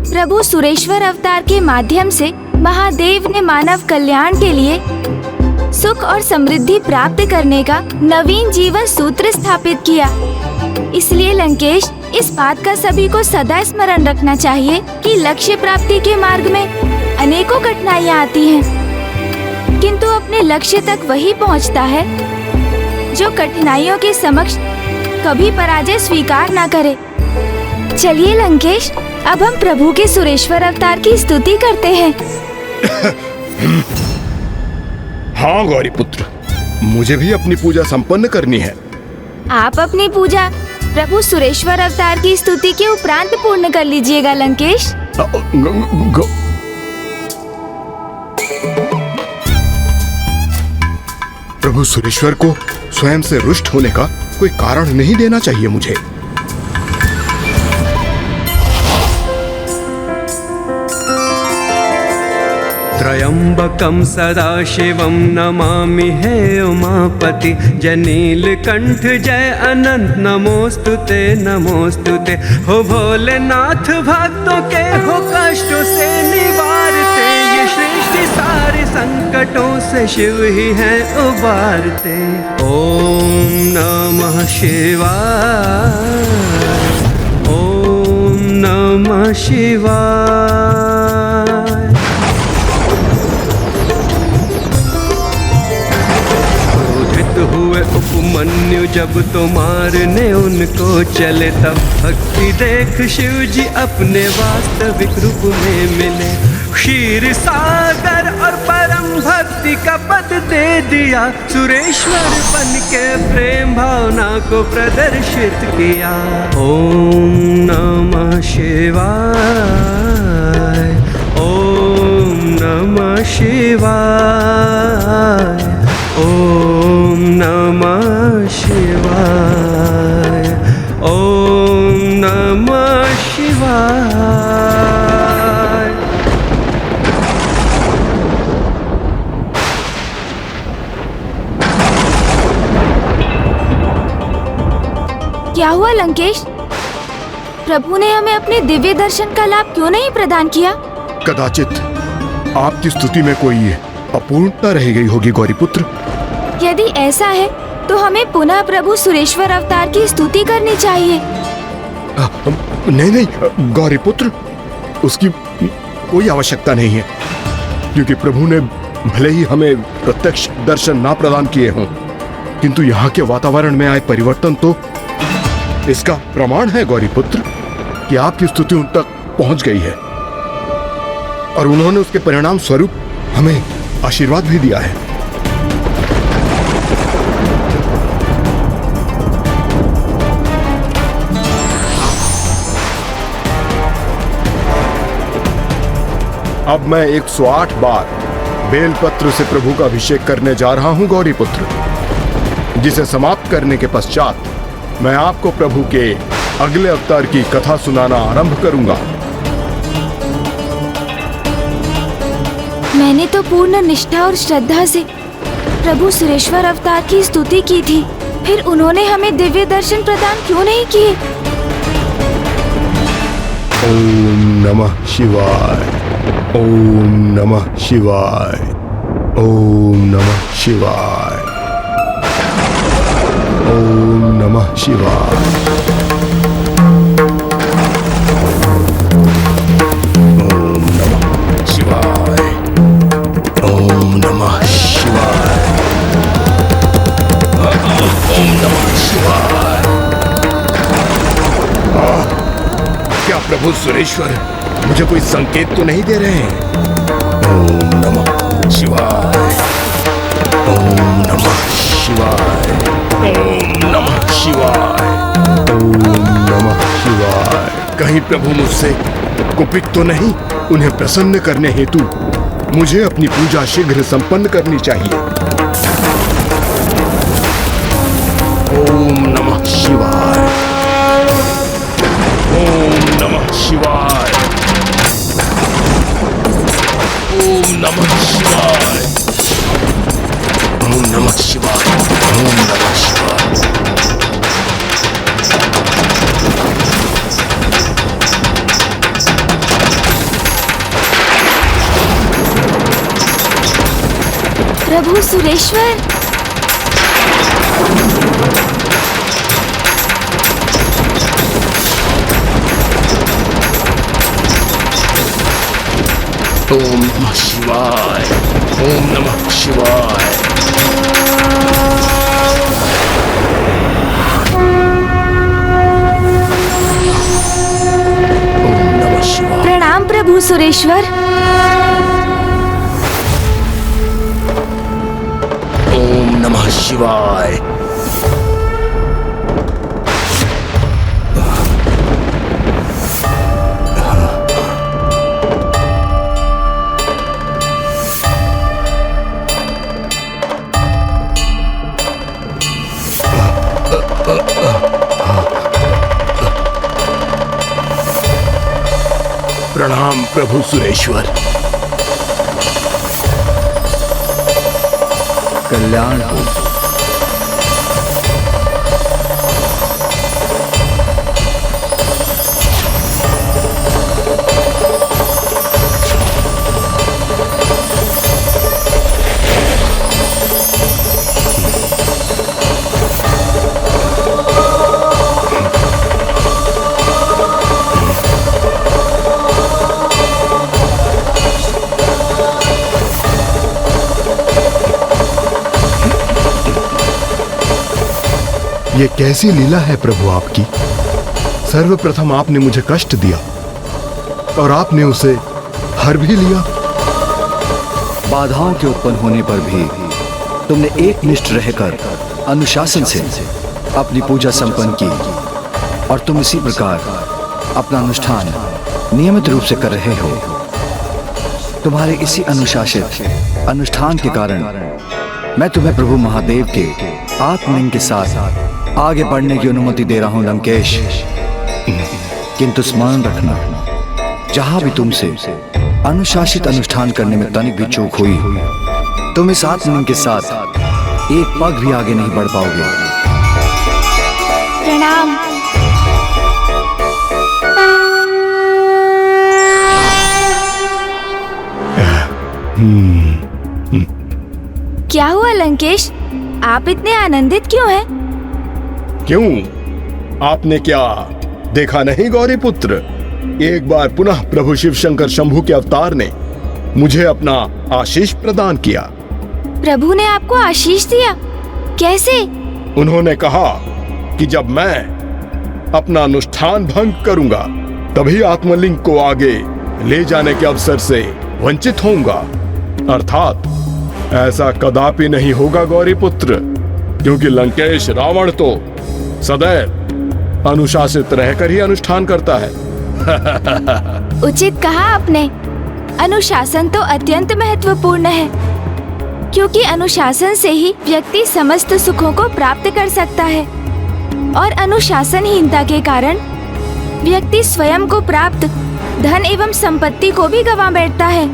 प्रभु सुरेश्वर अवतार के माध्यम से महादेव ने मानव कल्याण के लिए सुख और समृद्धि प्राप्त करने का नवीन जीवन सूत्र स्थापित किया। इसलिए लंकेश, इस बात का सभी को सदा स्मरण रखना चाहिए कि लक्ष्य प्राप्ति के मार्ग में अनेकों कठिनाइयाँ आती हैं, किंतु अपने लक्ष्य तक वही पहुँचता है जो कठिनाइयों के समक्ष कभी पराजय स्वीकार ना करे। चलिए लंकेश, अब हम प्रभु के सुरेश्वर अवतार की स्तुति करते हैं। हाँ गौरीपुत्र, मुझे भी अपनी पूजा संपन्न करनी है। आप अपनी पूजा प्रभु सुरेश्वर अवतार की स्तुति के उपरांत पूर्ण कर लीजिएगा लंकेश। प्रभु सुरेश्वर को स्वयं से रुष्ट होने का कोई कारण नहीं देना चाहिए मुझे। त्रयंबकं सदाशिवं नमामि हे उमापति। जनीलकंठ जय अनंत नमोस्तुते नमोस्तुते। हो भोलेनाथ भक्तों के हो कष्टों से निवारते। ये सृष्टि सारे संकटों से शिव ही है उबारते। ओम नमः शिवाय, ओम नमः शिवाय। हुए उपमन्यु जब तो मारने उनको चले, तब भक्ति देख शिव जी अपने वास्तविक रूप में मिले। क्षीर सागर और परम भक्ति का पद दे दिया। सुरेश्वर बन के प्रेम भावना को प्रदर्शित किया। ओम नमः शिवाय, ओम नमः शिवाय, ओम नमः शिवाय, ओम नमः शिवाय। क्या हुआ लंकेश? प्रभु ने हमें अपने दिव्य दर्शन का लाभ क्यों नहीं प्रदान किया? कदाचित आपकी स्तुति में कोई अपूर्णता रह गई होगी गौरीपुत्र। यदि ऐसा है तो हमें पुनः प्रभु सुरेश्वर अवतार की स्तुति करनी चाहिए। नहीं नहीं गौरीपुत्र, उसकी कोई आवश्यकता नहीं है, क्योंकि प्रभु ने भले ही हमें प्रत्यक्ष दर्शन ना प्रदान किए हों, किंतु यहाँ के वातावरण में आए परिवर्तन तो इसका प्रमाण है गौरीपुत्र कि आपकी स्तुति उन तक पहुंच गई है और उन्होंने उसके परिणाम स्वरूप हमें आशीर्वाद भी दिया है। अब मैं 108 बार बेलपत्र से प्रभु का अभिषेक करने जा रहा हूं गौरीपुत्र, जिसे समाप्त करने के पश्चात मैं आपको प्रभु के अगले अवतार की कथा सुनाना आरंभ करूंगा। मैंने तो पूर्ण निष्ठा और श्रद्धा से प्रभु सुरेश्वर अवतार की स्तुति की थी, फिर उन्होंने हमें दिव्य दर्शन प्रदान क्यों नहीं किए? ओम नमः शिवाय, ओम नमः शिवाय, ओम नमः शिवाय, ओम नमः शिवाय, ओम नमः शिवाय, ओम नमः शिवाय, ओम नमः शिवाय। क्या प्रभु सुरेश्वर मुझे कोई संकेत तो नहीं दे रहे हैं? ओम नमः शिवाय, ओम नमः शिवाय, ओम नमः शिवाय, ओम नमः शिवाय। कहीं प्रभु मुझसे कुपित तो नहीं? उन्हें प्रसन्न करने हेतु मुझे अपनी पूजा शीघ्र संपन्न करनी चाहिए। ओम नमः शिवाय। ओम नमः शिवाय। ओम नमः शिवाय। ओम नमः शिवाय। ओम नमः शिवाय। प्रभु सुरेश्वर, ओम नमः शिवाय। ओम नमः शिवाय। ओम नमः शिवाय। प्रणाम प्रभु सुरेश्वर। ओम नमः शिवाय। प्रणाम प्रभु सुरेश्वर। कल्याण हो। ये कैसी लीला है प्रभु आपकी। सर्वप्रथम आपने मुझे कष्ट दिया और आपने उसे हर भी लिया। बाधाओं के उत्पन्न होने पर भी तुमने एकनिष्ठ रहकर अनुशासन से अपनी पूजा संपन्न की और तुम इसी प्रकार अपना अनुष्ठान नियमित रूप से कर रहे हो। तुम्हारे इसी अनुशासित अनुष्ठान के कारण मैं तुम्हें प्रभु महादेव के आत्मलिंग के साथ आगे बढ़ने की अनुमति दे रहा हूं लंकेश। किंतु स्मरण रखना, जहां भी तुमसे अनुशासित अनुष्ठान करने में तनिक भी चूक हुई, तुम इस आत्मलिंग के साथ एक पग भी आगे नहीं बढ़ पाओगे। प्रणाम। क्या हुआ लंकेश, आप इतने आनंदित क्यों हैं? क्यों, आपने क्या देखा नहीं गौरी पुत्र? एक बार पुनः प्रभु शिव शंकर शंभू के अवतार ने मुझे अपना आशीष प्रदान किया। प्रभु ने आपको आशीष दिया? कैसे? उन्होंने कहा कि जब मैं अपना अनुष्ठान भंग करूंगा तभी आत्मलिंग को आगे ले जाने के अवसर से वंचित होऊंगा। अर्थात ऐसा कदापि नहीं होगा गौरी पुत्र, क्योंकि लंकेश रावण तो सदैव अनुशासित रहकर ही अनुष्ठान करता है। उचित कहा आपने। अनुशासन तो अत्यंत महत्वपूर्ण है, क्योंकि अनुशासन से ही व्यक्ति समस्त सुखों को प्राप्त कर सकता है और अनुशासनहीनता के कारण व्यक्ति स्वयं को प्राप्त धन एवं संपत्ति को भी गंवा बैठता है।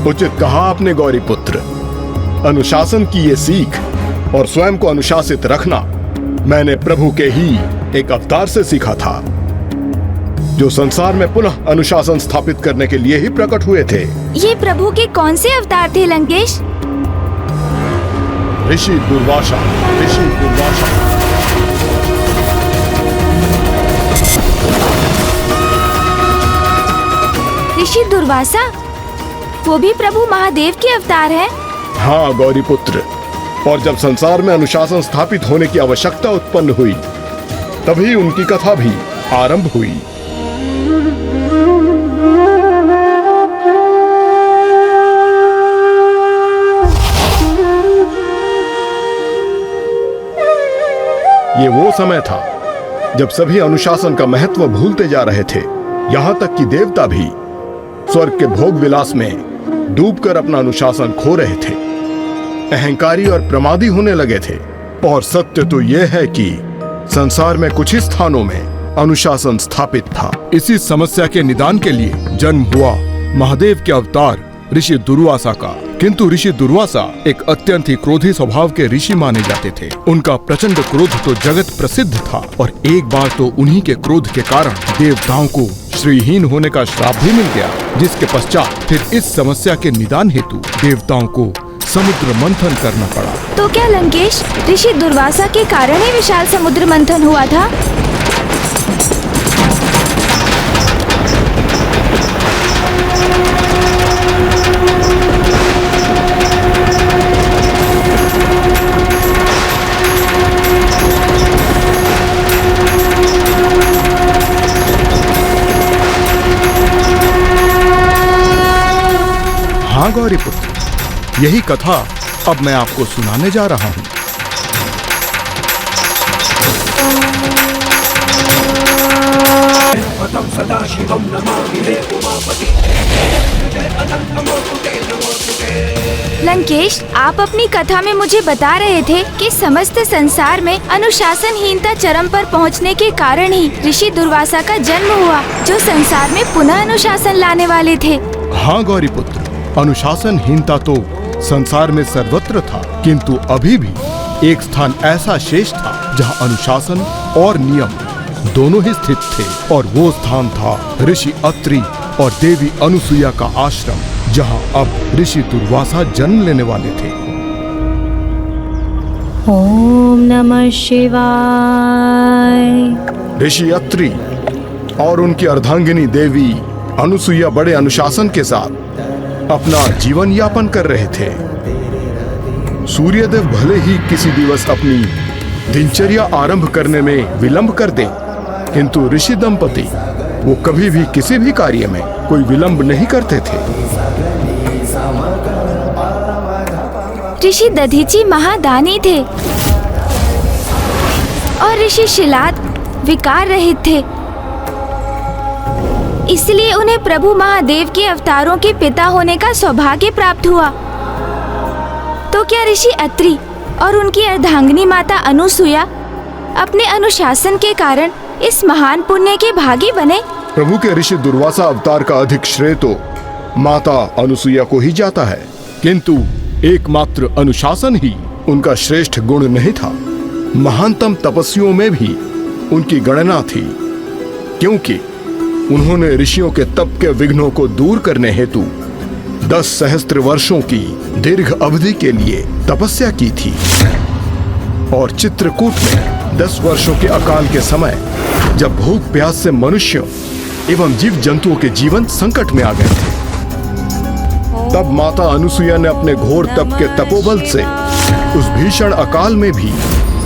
उचित कहा आपने गौरी पुत्र। अनुशासन की ये सीख और स्वयं को अनुशासित रखना मैंने प्रभु के ही एक अवतार से सीखा था, जो संसार में पुनः अनुशासन स्थापित करने के लिए ही प्रकट हुए थे। ये प्रभु के कौन से अवतार थे लंकेश? ऋषि दुर्वासा। ऋषि दुर्वासा। ऋषि दुर्वासा वो भी प्रभु महादेव के अवतार हैं? हाँ गौरी पुत्र, और जब संसार में अनुशासन स्थापित होने की आवश्यकता उत्पन्न हुई तभी उनकी कथा भी आरंभ हुई। ये वो समय था जब सभी अनुशासन का महत्व भूलते जा रहे थे, यहाँ तक कि देवता भी स्वर्ग के भोग विलास में डूबकर अपना अनुशासन खो रहे थे, अहंकारी और प्रमादी होने लगे थे। और सत्य तो यह है कि संसार में कुछ ही स्थानों में अनुशासन स्थापित था। इसी समस्या के निदान के लिए जन्म हुआ महादेव के अवतार ऋषि दुर्वासा का। किंतु ऋषि दुर्वासा एक अत्यंत ही क्रोधी स्वभाव के ऋषि माने जाते थे। उनका प्रचंड क्रोध तो जगत प्रसिद्ध था और एक बार तो उन्हीं के क्रोध के कारण देवताओं को श्रीहीन होने का श्राप भी मिल गया, जिसके पश्चात फिर इस समस्या के निदान हेतु देवताओं को समुद्र मंथन करना पड़ा। तो क्या लंकेश ऋषि दुर्वासा के कारण ही विशाल समुद्र मंथन हुआ था? हाँ गौरी पुत्र, यही कथा अब मैं आपको सुनाने जा रहा हूँ। लंकेश, आप अपनी कथा में मुझे बता रहे थे कि समस्त संसार में अनुशासनहीनता चरम पर पहुंचने के कारण ही ऋषि दुर्वासा का जन्म हुआ, जो संसार में पुनः अनुशासन लाने वाले थे। हाँ गौरी पुत्र, अनुशासनहीनता तो संसार में सर्वत्र था, किंतु अभी भी एक स्थान ऐसा शेष था जहाँ अनुशासन और नियम दोनों ही स्थित थे, और वो स्थान था ऋषि अत्रि और देवी अनुसुईया का आश्रम, जहाँ अब ऋषि दुर्वासा जन्म लेने वाले थे। ओम नमः शिवाय। ऋषि अत्रि और उनकी अर्धांगिनी देवी अनुसुईया बड़े अनुशासन के साथ अपना जीवन यापन कर रहे थे। सूर्यदेव भले ही किसी दिवस अपनी दिनचर्या आरंभ करने में विलंब कर दें, किंतु ऋषि दंपति वो कभी भी किसी भी कार्य में कोई विलंब नहीं करते थे। ऋषि दधीची महादानी थे और ऋषि शिलाद विकार रहित थे, इसलिए उन्हें प्रभु महादेव के अवतारों के पिता होने का सौभाग्य प्राप्त हुआ। तो क्या ऋषि अत्रि और उनकी अर्धांगिनी माता अनुसुईया अपने अनुशासन के कारण इस महान पुण्य के भागी बने? प्रभु के ऋषि दुर्वासा अवतार का अधिक श्रेय तो माता अनुसुईया को ही जाता है, किंतु एकमात्र अनुशासन ही उनका श्रेष्ठ गुण नहीं था। महानतम तपस्वियों में भी उनकी गणना थी, क्योंकि उन्होंने ऋषियों के तप के विघ्नों को दूर करने हेतु 10 सहस्त्र वर्षों की दीर्घ अवधि के लिए तपस्या की थी। और चित्रकूट में 10 वर्षों के अकाल के समय, जब भूख प्यास से मनुष्य एवं जीव जंतुओं के जीवन संकट में आ गए थे, तब माता अनुसुईया ने अपने घोर तप के तपोबल से उस भीषण अकाल में भी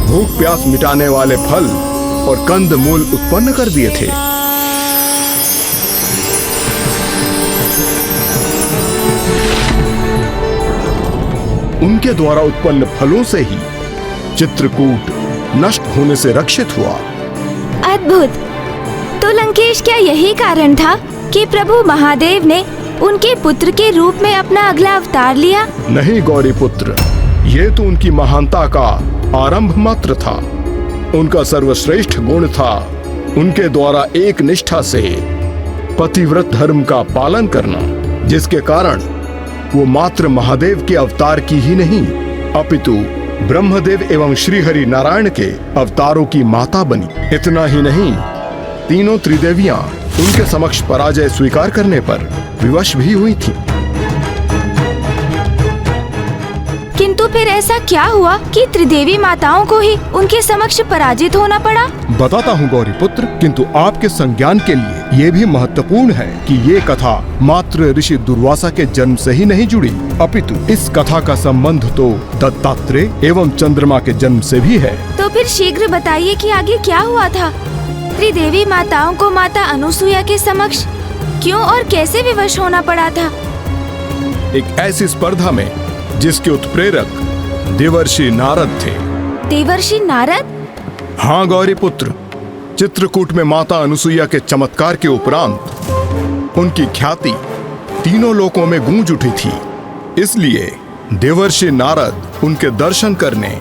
भूख प्यास मिटाने वाले फल और कंद मूल उत्पन्न कर दिए थे। उनके द्वारा उत्पन्न फलों से ही चित्रकूट नष्ट होने से रक्षित हुआ। अद्भुत। तो लंकेश, क्या यही कारण था कि प्रभु महादेव ने उनके पुत्र के रूप में अपना अगला अवतार लिया? नहीं गौरी पुत्र, ये तो उनकी महानता का आरंभ मात्र था। उनका सर्वश्रेष्ठ गुण था उनके द्वारा एक निष्ठा से पतिव्रत धर्म का पालन करना, जिसके कारण वो मात्र महादेव के अवतार की ही नहीं, अपितु ब्रह्मदेव एवं श्री हरि नारायण के अवतारों की माता बनी। इतना ही नहीं, तीनों त्रिदेवियां उनके समक्ष पराजय स्वीकार करने पर विवश भी हुई थीं। किंतु फिर ऐसा क्या हुआ कि त्रिदेवी माताओं को ही उनके समक्ष पराजित होना पड़ा? बताता हूँ गौरी पुत्र, किंतु आपके संज्ञान के लिए ये भी महत्वपूर्ण है कि ये कथा मात्र ऋषि दुर्वासा के जन्म से ही नहीं जुड़ी, अपितु इस कथा का संबंध तो दत्तात्रेय एवं चंद्रमा के जन्म से भी है। तो फिर शीघ्र बताइए कि आगे क्या हुआ था? त्रिदेवी माताओं को माता अनुसुईया के समक्ष क्यों और कैसे विवश होना पड़ा था? एक ऐसी स्पर्धा में जिसके उत्प्रेरक देवर्षि नारद थे। देवर्षि नारद? हाँ गौरी पुत्र, चित्रकूट में माता अनुसुईया के चमत्कार के उपरांत उनकी ख्याति तीनों लोकों में गूंज उठी थी। इसलिए देवर्षि नारद उनके दर्शन करने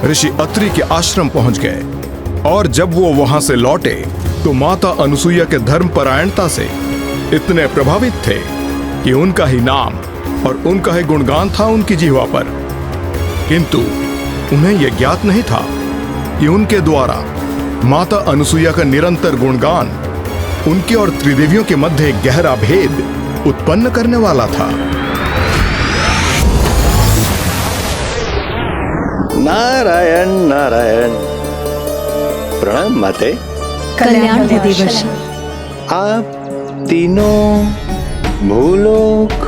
ऋषि अत्रि के आश्रम पहुंच गए। और जब वो वहां से लौटे तो माता अनसुईया के धर्म परायणता से इतने प्रभावित थे कि उनका ही नाम और उनका ही गुणगान था उनकी जिह्वा पर। किंतु उन्हें यह ज्ञात नहीं था कि उनके द्वारा माता अनसुईया का निरंतर गुणगान उनके और त्रिदेवियों के मध्य एक गहरा भेद उत्पन्न करने वाला था। नारायण नारायण। प्रणाम माते। कल्याण है देवर्षि। आप तीनों भूलोक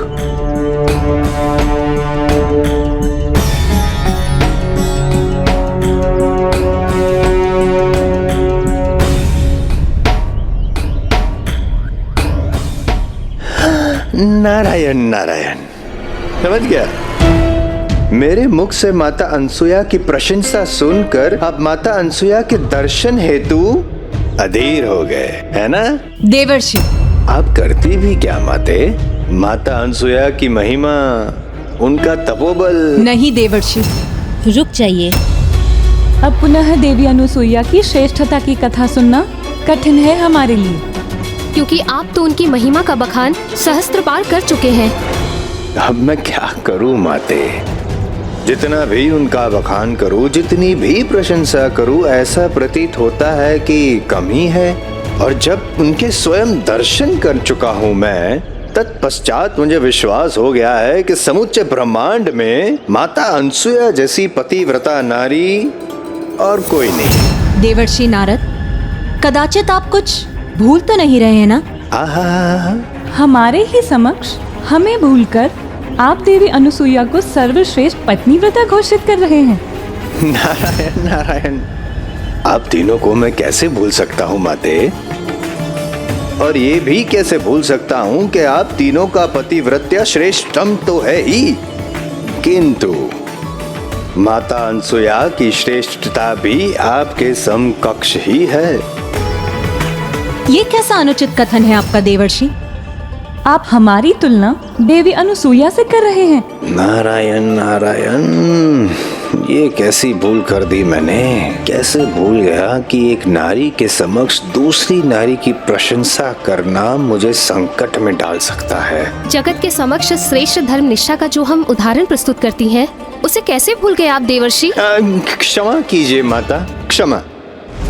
नारायण नारायण। समझ गया। मेरे मुख से माता अनसुया की प्रशंसा सुनकर आप माता अनसुया के दर्शन हेतु अधीर हो गए, है ना? देवर्षि, आप करती भी क्या माते? माता अनसुया की महिमा, उनका तपोबल। नहीं देवर्षि, रुक जाइए। अब पुनः देवी अनुसुईया की श्रेष्ठता की कथा सुनना कठिन है हमारे लिए, क्योंकि आप तो उनकी महिमा का बखान सहस्त्र पार कर चुके हैं। अब मैं क्या करूं माते? जितना भी उनका बखान करूं, जितनी भी प्रशंसा करूं, ऐसा प्रतीत होता है कि कमी है। और जब उनके स्वयं दर्शन कर चुका हूं मैं, तत्पश्चात मुझे विश्वास हो गया है कि समुच्चय ब्रह्मांड में माता अनसुया जैसी पतिव्रता नारी और कोई नहीं। देवर्षि नारद, कदाचित आप कुछ भूल तो नहीं रहे हैं ना? हमारे ही समक्ष हमें भूलकर आप देवी अनुसुईया को सर्वश्रेष्ठ पत्नीव्रता घोषित कर रहे हैं। नारायण नारायण। आप तीनों को मैं कैसे भूल सकता हूँ माते? और ये भी कैसे भूल सकता हूँ कि आप तीनों का पतिव्रत्या श्रेष्ठतम तो है ही, किंतु माता अनसुया की श्रेष्ठता भी आपके समकक्ष ही है। ये कैसा अनुचित कथन है आपका देवर्षि? आप हमारी तुलना देवी अनुसुईया से कर रहे हैं। नारायण नारायण। ये कैसी भूल कर दी मैंने? कैसे भूल गया कि एक नारी के समक्ष दूसरी नारी की प्रशंसा करना मुझे संकट में डाल सकता है। जगत के समक्ष श्रेष्ठ धर्म निष्ठा का जो हम उदाहरण प्रस्तुत करती हैं, उसे कैसे भूल गए आप देवर्षि? क्षमा कीजिए माता, क्षमा।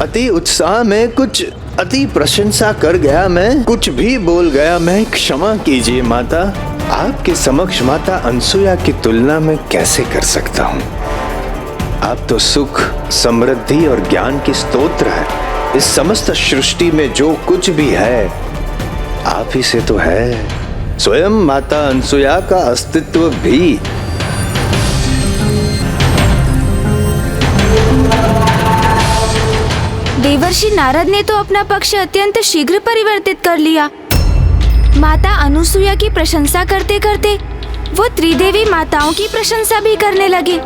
अति उत्साह में कुछ अति प्रशंसा कर गया मैं, कुछ भी बोल गया मैं, क्षमा कीजिए माता। आपके समक्ष माता अनसुया की तुलना में कैसे कर सकता हूँ? आप तो सुख, समृद्धि और ज्ञान की स्तोत्र है। इस समस्त सृष्टि में जो कुछ भी है आप ही से तो है। स्वयं माता अनसुया का अस्तित्व भी। देवर्षि नारद ने तो अपना पक्ष अत्यंत शीघ्र परिवर्तित कर लिया। माता अनुसुईया की प्रशंसा करते करते वो त्रिदेवी माताओं की प्रशंसा भी करने लगे।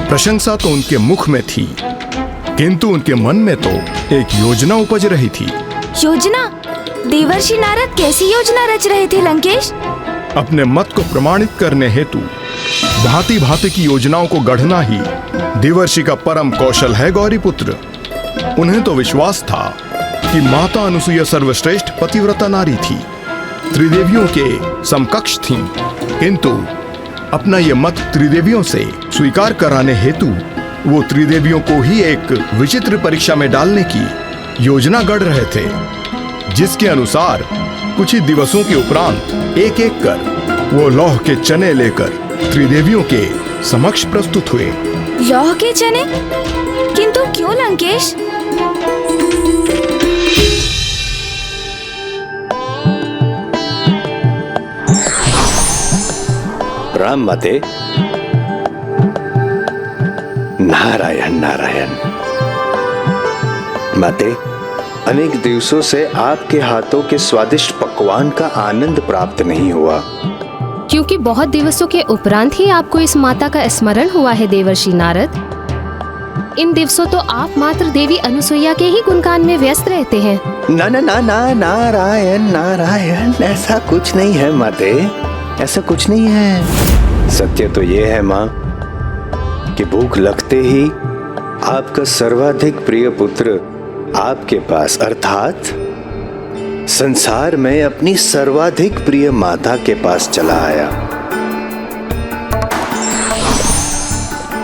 प्रशंसा तो उनके मुख में थी, किंतु उनके मन में तो एक योजना उपज रही थी। योजना? देवर्षि नारद कैसी योजना रच रहे थे लंकेश? अपने मत को प्रमाणित करने हेतु भांति भांति की योजनाओं को गढ़ना ही देवर्षि का परम कौशल है गौरीपुत्र। उन्हें तो विश्वास था कि माता अनसुईया सर्वश्रेष्ठ पतिव्रता नारी थी, त्रिदेवियों के समकक्ष थीं, किंतु अपना ये मत त्रिदेवियों से स्वीकार कराने हेतु वो त्रिदेवियों को ही एक विचित्र परीक्षा में डालने की योजना गढ़ रहे थे, जिसके अनुसार कुछ ही दिवसों के उपरांत एक एक कर वो लौह के चने लेकर त्रिदेवियों के समक्ष प्रस्तुत हुए। लौह के चने? किंतु क्यों लंकेश? राम माते। नारायण नारायण। माते, अनेक दिवसों से आपके हाथों के स्वादिष्ट पकवान का आनंद प्राप्त नहीं हुआ। क्योंकि बहुत दिवसों के उपरांत ही आपको इस माता का स्मरण हुआ है देवर्षि नारद। इन दिवसों तो आप मात्र देवी अनुसुईया के ही गुणगान में व्यस्त रहते हैं। ना ना ना ना नारायण नारायण, ऐसा कुछ नहीं है माते, ऐसा कुछ नहीं है। सत्य तो ये है माँ कि भूख लगते ही आपका सर्वाधिक प्रिय पुत्र आपके पास अर्थात संसार में अपनी सर्वाधिक प्रिय माता के पास चला आया।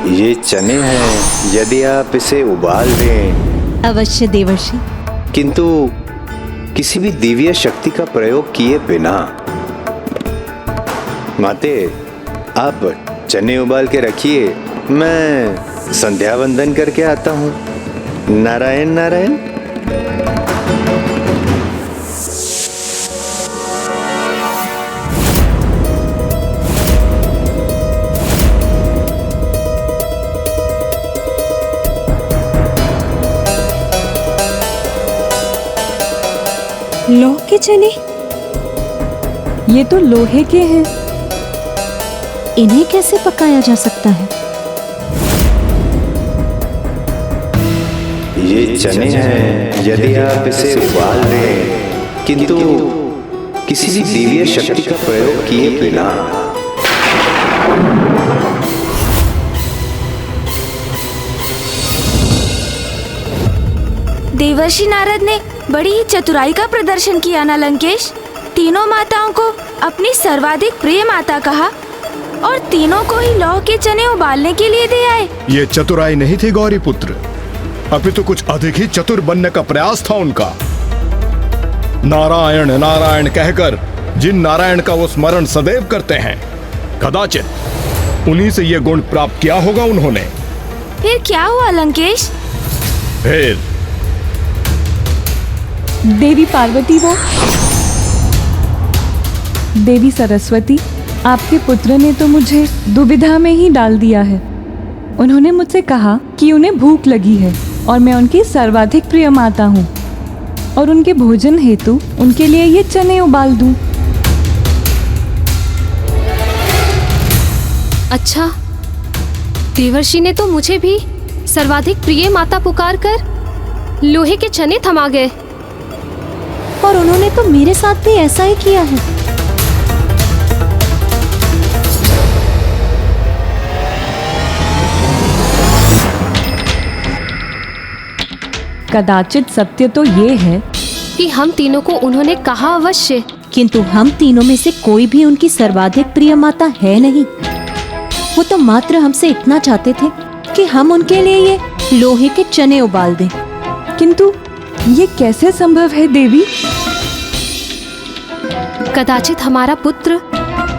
ये चने हैं, यदि आप इसे उबाल दें। अवश्य देवर्षि। किंतु किसी भी दिव्य शक्ति का प्रयोग किए बिना। माते, आप चने उबाल के रखिए, मैं संध्या वंदन करके आता हूँ। नारायण नारायण। लौह के चने? ये तो लोहे के हैं। इन्हें कैसे पकाया जा सकता है? ये चने हैं, यदि आप इसे उबाल दें, किंतु किसी भी दिव्य शक्ति का प्रयोग किए बिना। देवर्षि नारद ने बड़ी ही चतुराई का प्रदर्शन किया ना लंकेश। तीनों माताओं को अपनी सर्वाधिक प्रिय माता कहा और तीनों को ही लौह के चने उबालने के लिए दे आए। ये चतुराई नहीं थी गौरी पुत्र, अभी तो कुछ अधिक ही चतुर बनने का प्रयास था उनका। नारायण नारायण कहकर जिन नारायण का वो स्मरण सदैव करते हैं, कदाचित उन्हीं से ये गुण प्राप्त किया होगा उन्होंने। फिर क्या हुआ लंकेश? फिर देवी पार्वती, वो देवी सरस्वती, आपके पुत्र ने तो मुझे दुविधा में ही डाल दिया है। उन्होंने मुझसे कहा कि उन्हें भूख लगी है और मैं उनकी सर्वाधिक प्रिय माता हूँ और उनके भोजन हेतु उनके लिए ये चने उबाल दूं। अच्छा, देवर्षि ने तो मुझे भी सर्वाधिक प्रिय माता पुकार कर लोहे के चने थमा गए। और उन्होंने तो मेरे साथ भी ऐसा ही किया है। कदाचित सत्य तो ये है कि हम तीनों को उन्होंने कहा अवश्य, किंतु हम तीनों में से कोई भी उनकी सर्वाधिक प्रिय माता है नहीं। वो तो मात्र हमसे इतना चाहते थे कि हम उनके लिए ये लोहे के चने उबाल दें। किंतु ये कैसे संभव है देवी? कदाचित हमारा पुत्र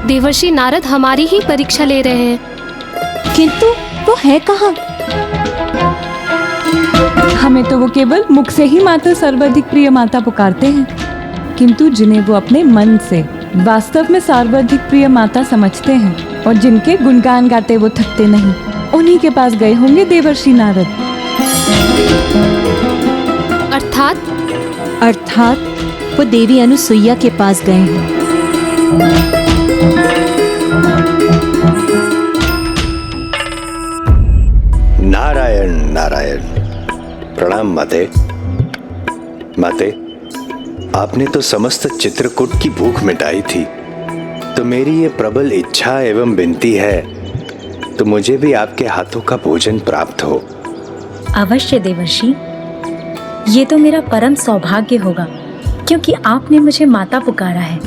देवर्षि नारद हमारी ही परीक्षा ले रहे हैं। किंतु वो है कहाँ? हमें तो वो केवल मुख से ही माता सर्वाधिक प्रिय माता पुकारते हैं, किंतु जिन्हें वो अपने मन से वास्तव में सर्वाधिक प्रिय माता समझते हैं और जिनके गुणगान गाते वो थकते नहीं, उन्हीं के पास गए होंगे देवर्षि नारद। अर्थात वो देवी अनुसुईया के पास गए हैं। नारायण नारायण। प्रणाम माते। माते, आपने तो समस्त चित्रकूट की भूख मिटाई थी, तो मेरी ये प्रबल इच्छा एवं विनती है तो मुझे भी आपके हाथों का भोजन प्राप्त हो। अवश्य देवर्षि, ये तो मेरा परम सौभाग्य होगा, क्योंकि आपने मुझे माता पुकारा है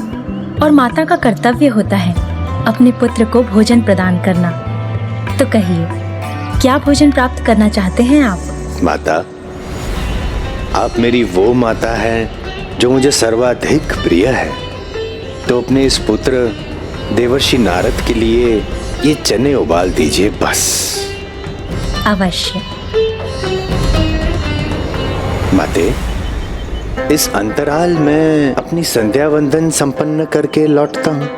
और माता का कर्तव्य होता है अपने पुत्र को भोजन प्रदान करना। तो कहिए, क्या भोजन प्राप्त करना चाहते हैं आप? माता, आप मेरी वो माता हैं जो मुझे सर्वाधिक प्रिय है, तो अपने इस पुत्र देवर्षि नारद के लिए ये चने उबाल दीजिए बस। अवश्य। माते, इस अंतराल में अपनी संध्या वंदन संपन्न करके लौटता हूँ।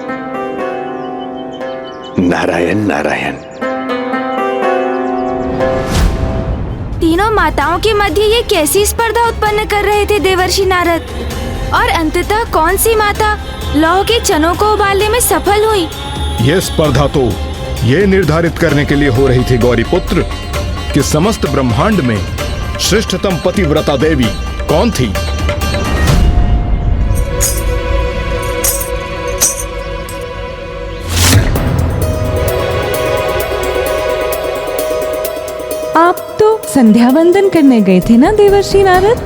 नारायण नारायण। तीनों माताओं के मध्य ये कैसी स्पर्धा उत्पन्न कर रहे थे देवर्षि नारद? और अंततः कौन सी माता लौह के चनों को उबालने में सफल हुई? ये स्पर्धा तो ये निर्धारित करने के लिए हो रही थी गौरी पुत्र कि समस्त ब्रह्मांड में श्रेष्ठतम पतिव्रता देवी कौन थी? आप तो संध्या वंदन करने गए थे ना देवर्षि नारद?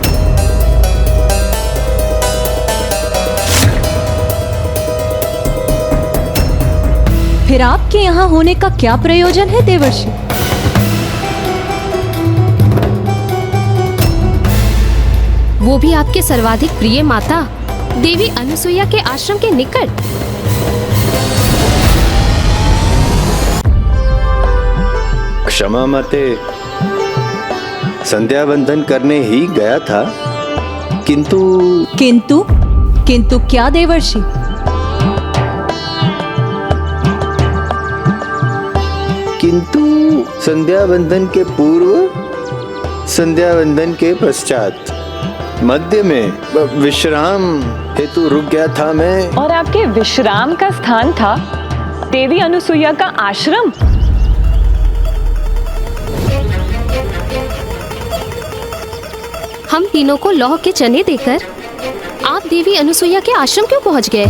फिर आपके यहाँ होने का क्या प्रयोजन है देवर्षि? वो भी आपके सर्वाधिक प्रिय माता देवी अनुसुईया के आश्रम के निकट। क्षमा माते, संध्या वंदन करने ही गया था, किंतु किंतु क्या देवर्षि? किंतु संध्या वंदन के पूर्व, संध्या वंदन के पश्चात मध्य में विश्राम हेतु रुक गया था मैं। और आपके विश्राम का स्थान था देवी अनुसुईया का आश्रम। हम तीनों को लौह के चने देकर आप देवी अनुसुईया के आश्रम क्यों पहुंच गए?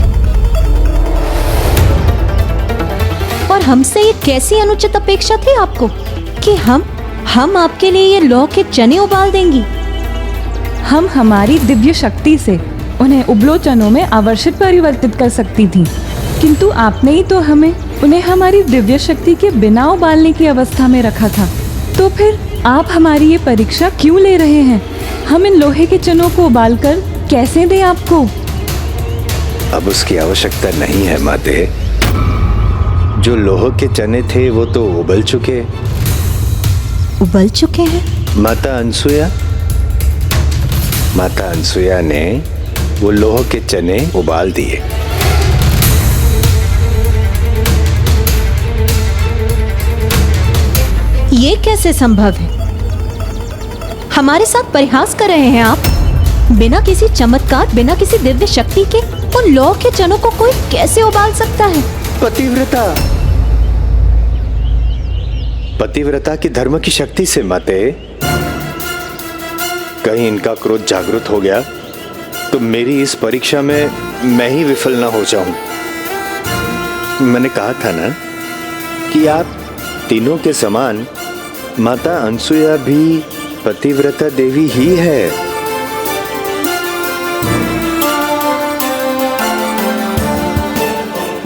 और हमसे ये कैसी अनुचित अपेक्षा थी आपको कि हम आपके लिए ये लौह के चने उबाल देंगी? हम हमारी दिव्य शक्ति से उन्हें उबलो चनों में आवर्षित परिवर्तित कर सकती थी, किंतु आपने ही तो हमें उन्हें हमारी दिव्य शक्ति के बिना उबालने की अवस्था में रखा था। तो फिर आप हमारी ये परीक्षा क्यों ले रहे हैं? हम इन लोहे के चनों को उबालकर कैसे दें आपको? अब उसकी आवश्यकता नहीं है माते। जो लोह के चने थे वो तो उबल चुके हैं। माता अनसुया ने वो लोह के चने उबाल दिए। ये कैसे संभव है? हमारे साथ परिहास कर रहे हैं आप? बिना किसी चमत्कार, बिना किसी दिव्य शक्ति के उन लौह के चनों को कोई कैसे उबाल सकता है? पतिव्रता की धर्म की शक्ति से माते। कहीं इनका क्रोध जागृत हो गया तो मेरी इस परीक्षा में मैं ही विफल ना हो जाऊं। मैंने कहा था ना कि आप तीनों के समान माता अनसुया भी पतिव्रता देवी ही है।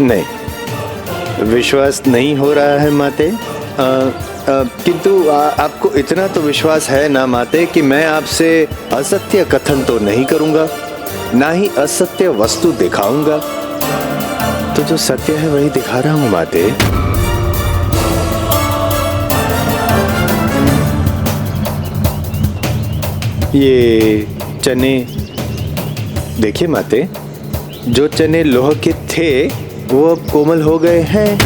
नहीं, विश्वास नहीं हो रहा है माते। किंतु आपको इतना तो विश्वास है ना माते कि मैं आपसे असत्य कथन तो नहीं करूंगा, ना ही असत्य वस्तु दिखाऊंगा। तो जो सत्य है वही दिखा रहा हूं माते। ये चने देखिए माते, जो चने लोह के थे वो अब कोमल हो गए हैं।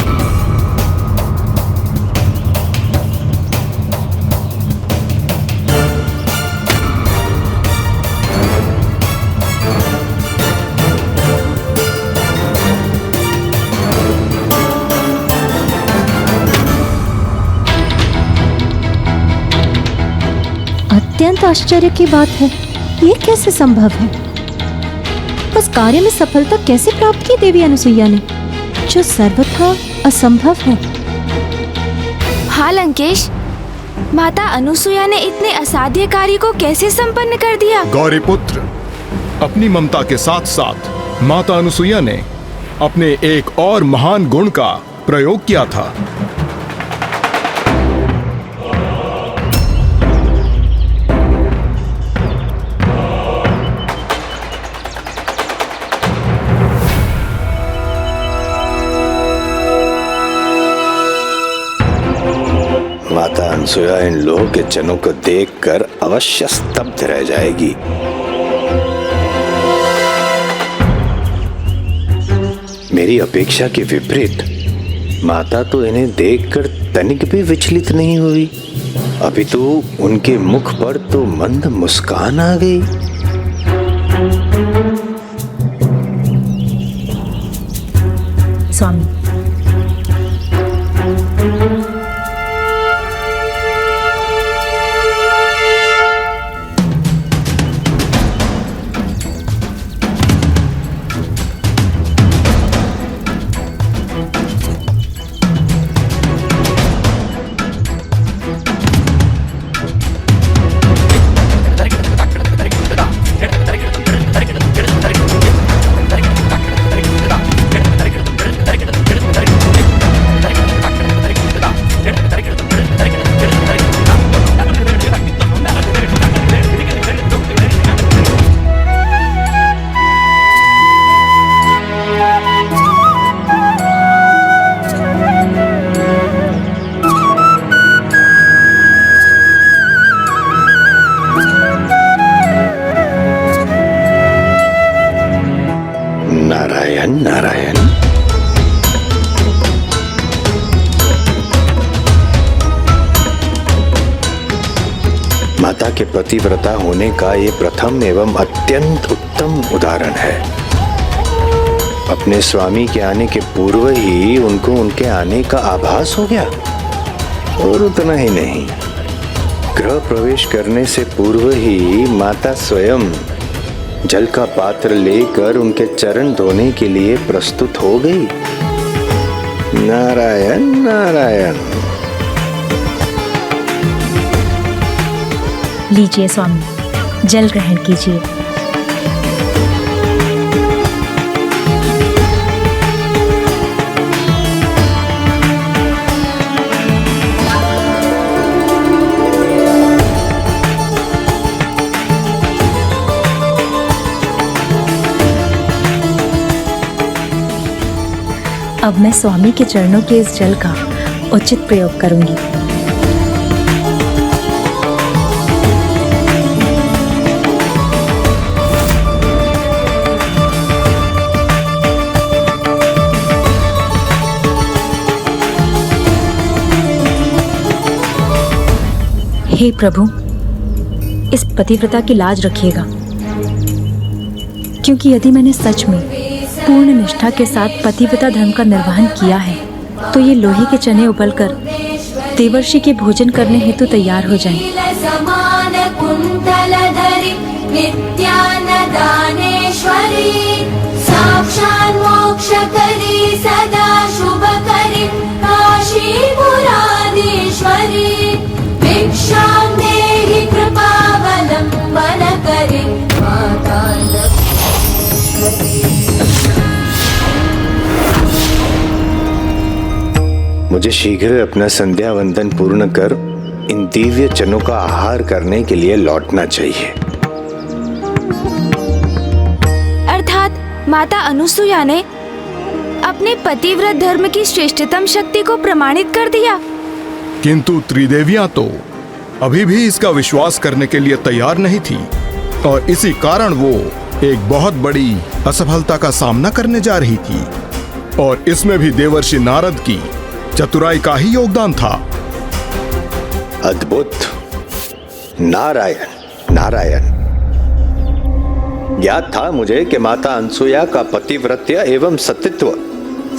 अत्यंत आश्चर्य की बात है। ये कैसे संभव है? उस कार्य में सफलता कैसे प्राप्त की देवी अनुसुईया ने, जो सर्वथा असंभव है? हाँ लंकेश, माता अनुसुईया ने इतने असाध्य कार्य को कैसे संपन्न कर दिया? गौरीपुत्र, अपनी ममता के साथ साथ माता अनुसुईया ने अपने एक और महान गुण का प्रयोग किया था। माता अनसुया इन लोह के चनों को देखकर अवश्य स्तब्ध रह जाएगी। मेरी अपेक्षा के विपरीत माता तो इन्हें देखकर तनिक भी विचलित नहीं हुई, अभी तो उनके मुख पर तो मंद मुस्कान आ गई। स्वामी, नारायण। माता के पतिव्रता होने का ये प्रथम एवं अत्यंत उत्तम उदाहरण है। अपने स्वामी के आने के पूर्व ही उनको उनके आने का आभास हो गया। और उतना ही नहीं, गृह प्रवेश करने से पूर्व ही माता स्वयं जल का पात्र लेकर उनके चरण धोने के लिए प्रस्तुत हो गई। नारायण नारायण। लीजिए स्वामी, जल ग्रहण कीजिए। अब मैं स्वामी के चरणों के इस जल का उचित प्रयोग करूंगी। हे प्रभु, इस पतिव्रता की लाज रखिएगा, क्योंकि यदि मैंने सच में पूर्ण निष्ठा के साथ पतिव्रता धर्म का निर्वहन किया है तो ये लोहे के चने उबलकर देवर्षि के भोजन करने हेतु तैयार हो जाएं। साक्षात् मोक्षकरी सदा शुभकरी काशीपुराधीश्वरी भिक्षां देहि कृपावलम्बनकरी माता मुझे शीघ्र अपना संध्या वंदन पूर्ण कर इन दिव्य चनों का आहार करने के लिए लौटना चाहिए। अर्थात माता अनुसुया ने अपने पतिव्रत धर्म की श्रेष्ठतम शक्ति को प्रमाणित कर दिया। किंतु त्रिदेवियां तो अभी भी इसका विश्वास करने के लिए तैयार नहीं थी और इसी कारण वो एक बहुत बड़ी असफलता का सामना करने जा रही थी। और इसमें भी देवर्षि नारद की चतुराई का ही योगदान था। अद्भुत। नारायण नारायण। ज्ञात था मुझे कि माता अनसुया का पतिव्रत्य एवं सतीत्व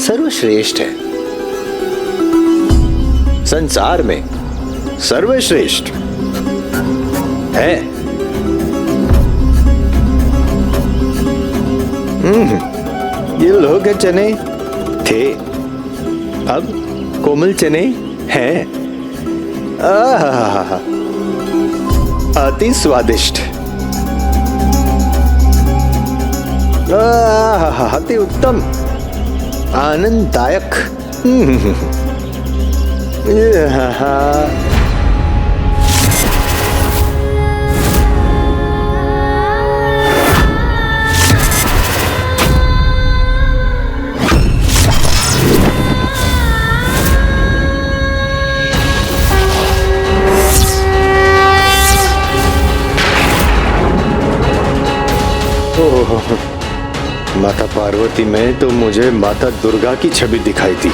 सर्वश्रेष्ठ है, संसार में सर्वश्रेष्ठ है। ये लोग चने थे, अब कोमल चने हैं। आहा, अति स्वादिष्ट, अति उत्तम, आनंददायक। माता पार्वती में तो मुझे माता दुर्गा की छवि दिखाई दी।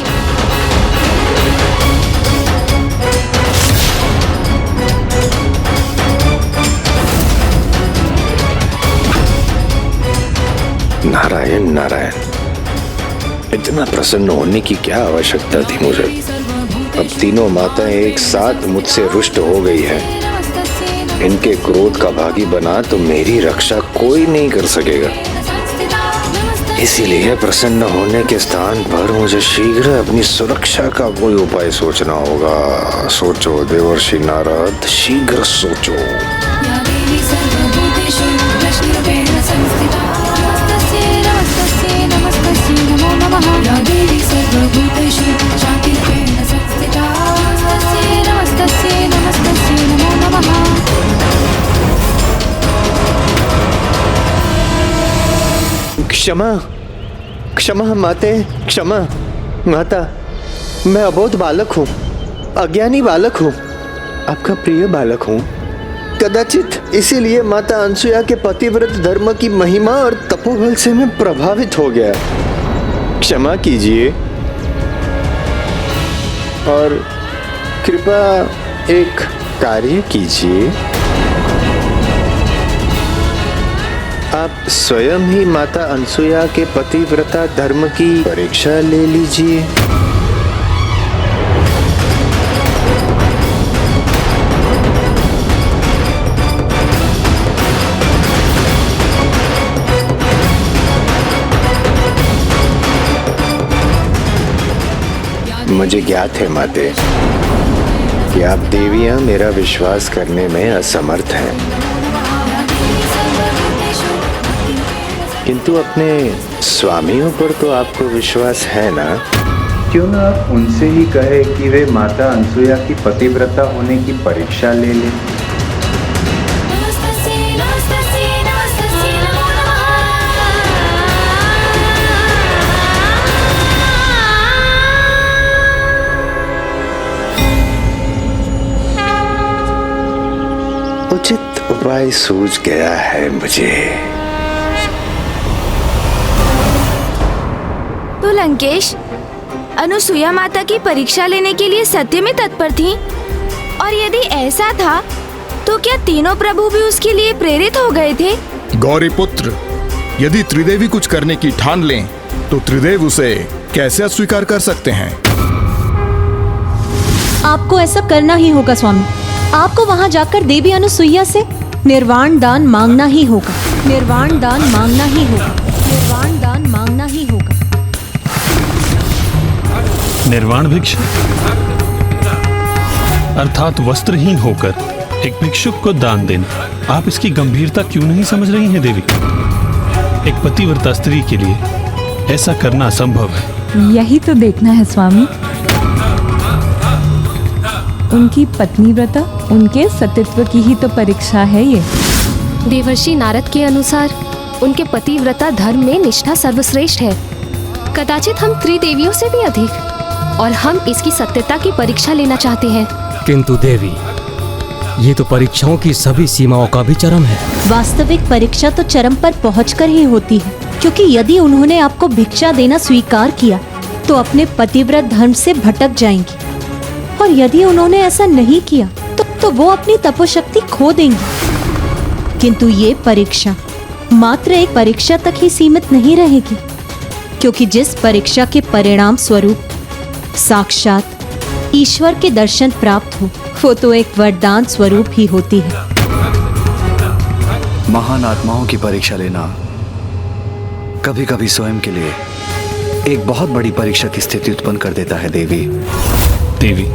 नारायण नारायण। इतना प्रसन्न होने की क्या आवश्यकता थी मुझे। अब तीनों माताएं एक साथ मुझसे रुष्ट हो गई है। इनके क्रोध का भागी बना तो मेरी रक्षा कोई नहीं कर सकेगा। इसीलिए प्रसन्न होने के स्थान पर मुझे शीघ्र अपनी सुरक्षा का कोई उपाय सोचना होगा। सोचो देवर्षि नारद, शीघ्र सोचो। क्षमा क्षमा माते, क्षमा माता। मैं अबोध बालक हूँ, अज्ञानी बालक हूँ, आपका प्रिय बालक हूँ। कदाचित इसीलिए माता अनसुया के पतिव्रत धर्म की महिमा और तपोबल से मैं प्रभावित हो गया। क्षमा कीजिए और कृपा एक कार्य कीजिए। आप स्वयं ही माता अनसुया के पतिव्रता धर्म की परीक्षा ले लीजिए। मुझे ज्ञात है माते कि आप देवियां मेरा विश्वास करने में असमर्थ हैं, किंतु अपने स्वामियों पर तो आपको विश्वास है ना? क्यों ना आप उनसे ही कहे कि वे माता अनसुया की पतिव्रता होने की परीक्षा ले लें। उचित उपाय सूझ गया है मुझे। तो लंकेश अनुसुया माता की परीक्षा लेने के लिए सत्य में तत्पर थीं? और यदि ऐसा था तो क्या तीनों प्रभु भी उसके लिए प्रेरित हो गए थे? गौरी पुत्र, यदि त्रिदेवी कुछ करने की ठान लें तो त्रिदेव उसे कैसे अस्वीकार कर सकते हैं? आपको ऐसा करना ही होगा स्वामी। आपको वहां जाकर देवी अनुसुईया से निर्वाण दान मांगना ही होगा। निर्वाण दान मांगना ही होगा। निर्वाण दान मांगना ही होगा। निर्वाण भिक्षा अर्थात वस्त्रहीन होकर एक भिक्षुक को दान देना। आप इसकी गंभीरता क्यों नहीं समझ रही हैं देवी? एक पतिव्रता स्त्री के लिए ऐसा करना असंभव है। यही तो देखना है स्वामी। उनकी पत्नी व्रता, उनके सतीत्व की ही तो परीक्षा है ये। देवर्षि नारद के अनुसार उनके पतिव्रता धर्म में निष्ठा सर्वश्रेष्ठ है, कदाचित हम त्रिदेवियों से भी अधिक, और हम इसकी सत्यता की परीक्षा लेना चाहते हैं। किंतु देवी, ये तो परीक्षाओं की सभी सीमाओं का भी चरम है। वास्तविक परीक्षा तो चरम पर पहुंचकर ही होती है, क्योंकि यदि उन्होंने आपको भिक्षा देना स्वीकार किया तो अपने पतिव्रत धर्म से भटक जाएंगी, और यदि उन्होंने ऐसा नहीं किया तो वो अपनी तपोशक्ति खो देंगी। किंतु ये परीक्षा मात्र एक परीक्षा तक ही सीमित नहीं रहेगी, क्योंकि जिस परीक्षा के परिणाम स्वरूप साक्षात ईश्वर के दर्शन प्राप्त हो, वो तो एक वरदान स्वरूप ही होती है। महान आत्माओं की परीक्षा लेना कभी कभी स्वयं के लिए एक बहुत बड़ी परीक्षा की स्थिति उत्पन्न कर देता है देवी। देवी,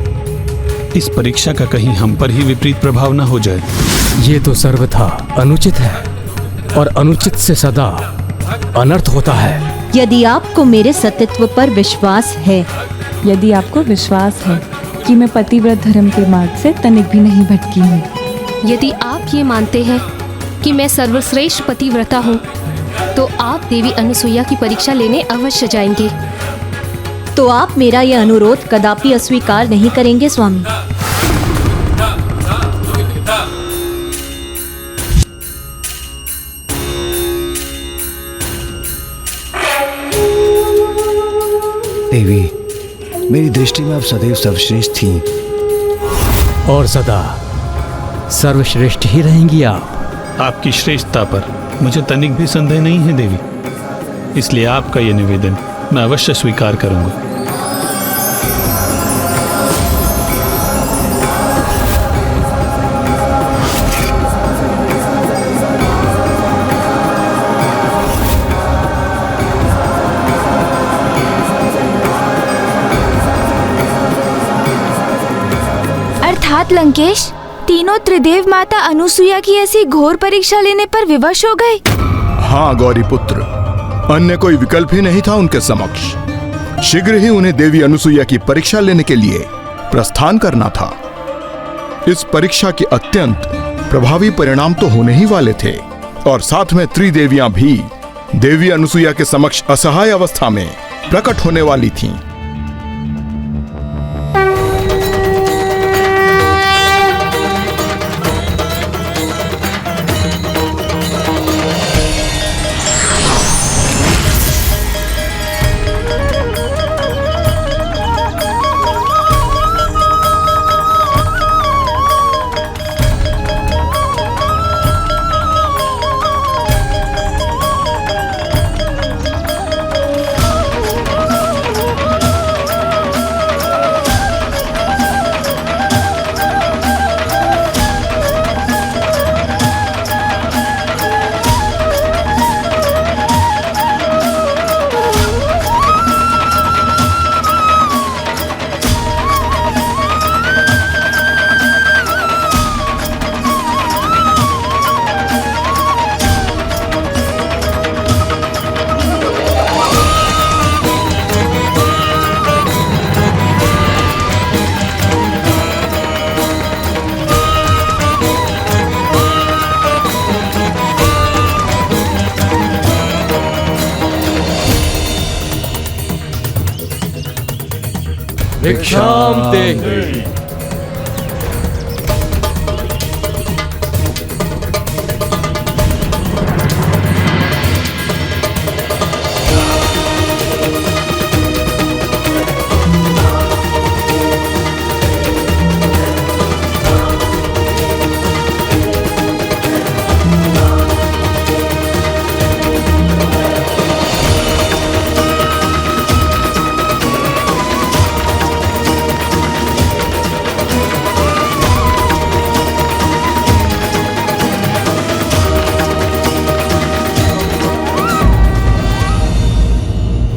इस परीक्षा का कहीं हम पर ही विपरीत प्रभाव न हो जाए। ये तो सर्वथा अनुचित है, और अनुचित से सदा अनर्थ होता है। यदि आपको मेरे सत्यत्व पर विश्वास है, यदि आपको विश्वास है कि मैं पतिव्रत धर्म के मार्ग से तनिक भी नहीं भटकी हूँ, यदि आप ये मानते हैं कि मैं सर्वश्रेष्ठ पतिव्रता हूँ, तो आप देवी अनुसुईया की परीक्षा लेने अवश्य जाएंगे। तो आप मेरा यह अनुरोध कदापि अस्वीकार नहीं करेंगे स्वामी? देवी, मेरी दृष्टि में आप सदैव सर्वश्रेष्ठ थीं। और सदा सर्वश्रेष्ठ ही रहेंगी आप। आपकी श्रेष्ठता पर मुझे तनिक भी संदेह नहीं है देवी, इसलिए आपका यह निवेदन मैं अवश्य स्वीकार करूंगा। अर्थात लंकेश, तीनों त्रिदेव माता अनुसुईया की ऐसी घोर परीक्षा लेने पर विवश हो गए। हाँ गौरी पुत्र, अन्य कोई विकल्प ही नहीं था उनके समक्ष। शीघ्र ही उन्हें देवी अनुसुईया की परीक्षा लेने के लिए प्रस्थान करना था। इस परीक्षा के अत्यंत प्रभावी परिणाम तो होने ही वाले थे, और साथ में त्रिदेवियां भी देवी अनुसुईया के समक्ष असहाय अवस्था में प्रकट होने वाली थीं। भिक्षाम देहि।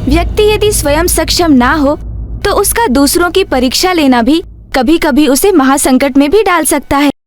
व्यक्ति यदि स्वयं सक्षम ना हो तो उसका दूसरों की परीक्षा लेना भी कभी कभी उसे महासंकट में भी डाल सकता है।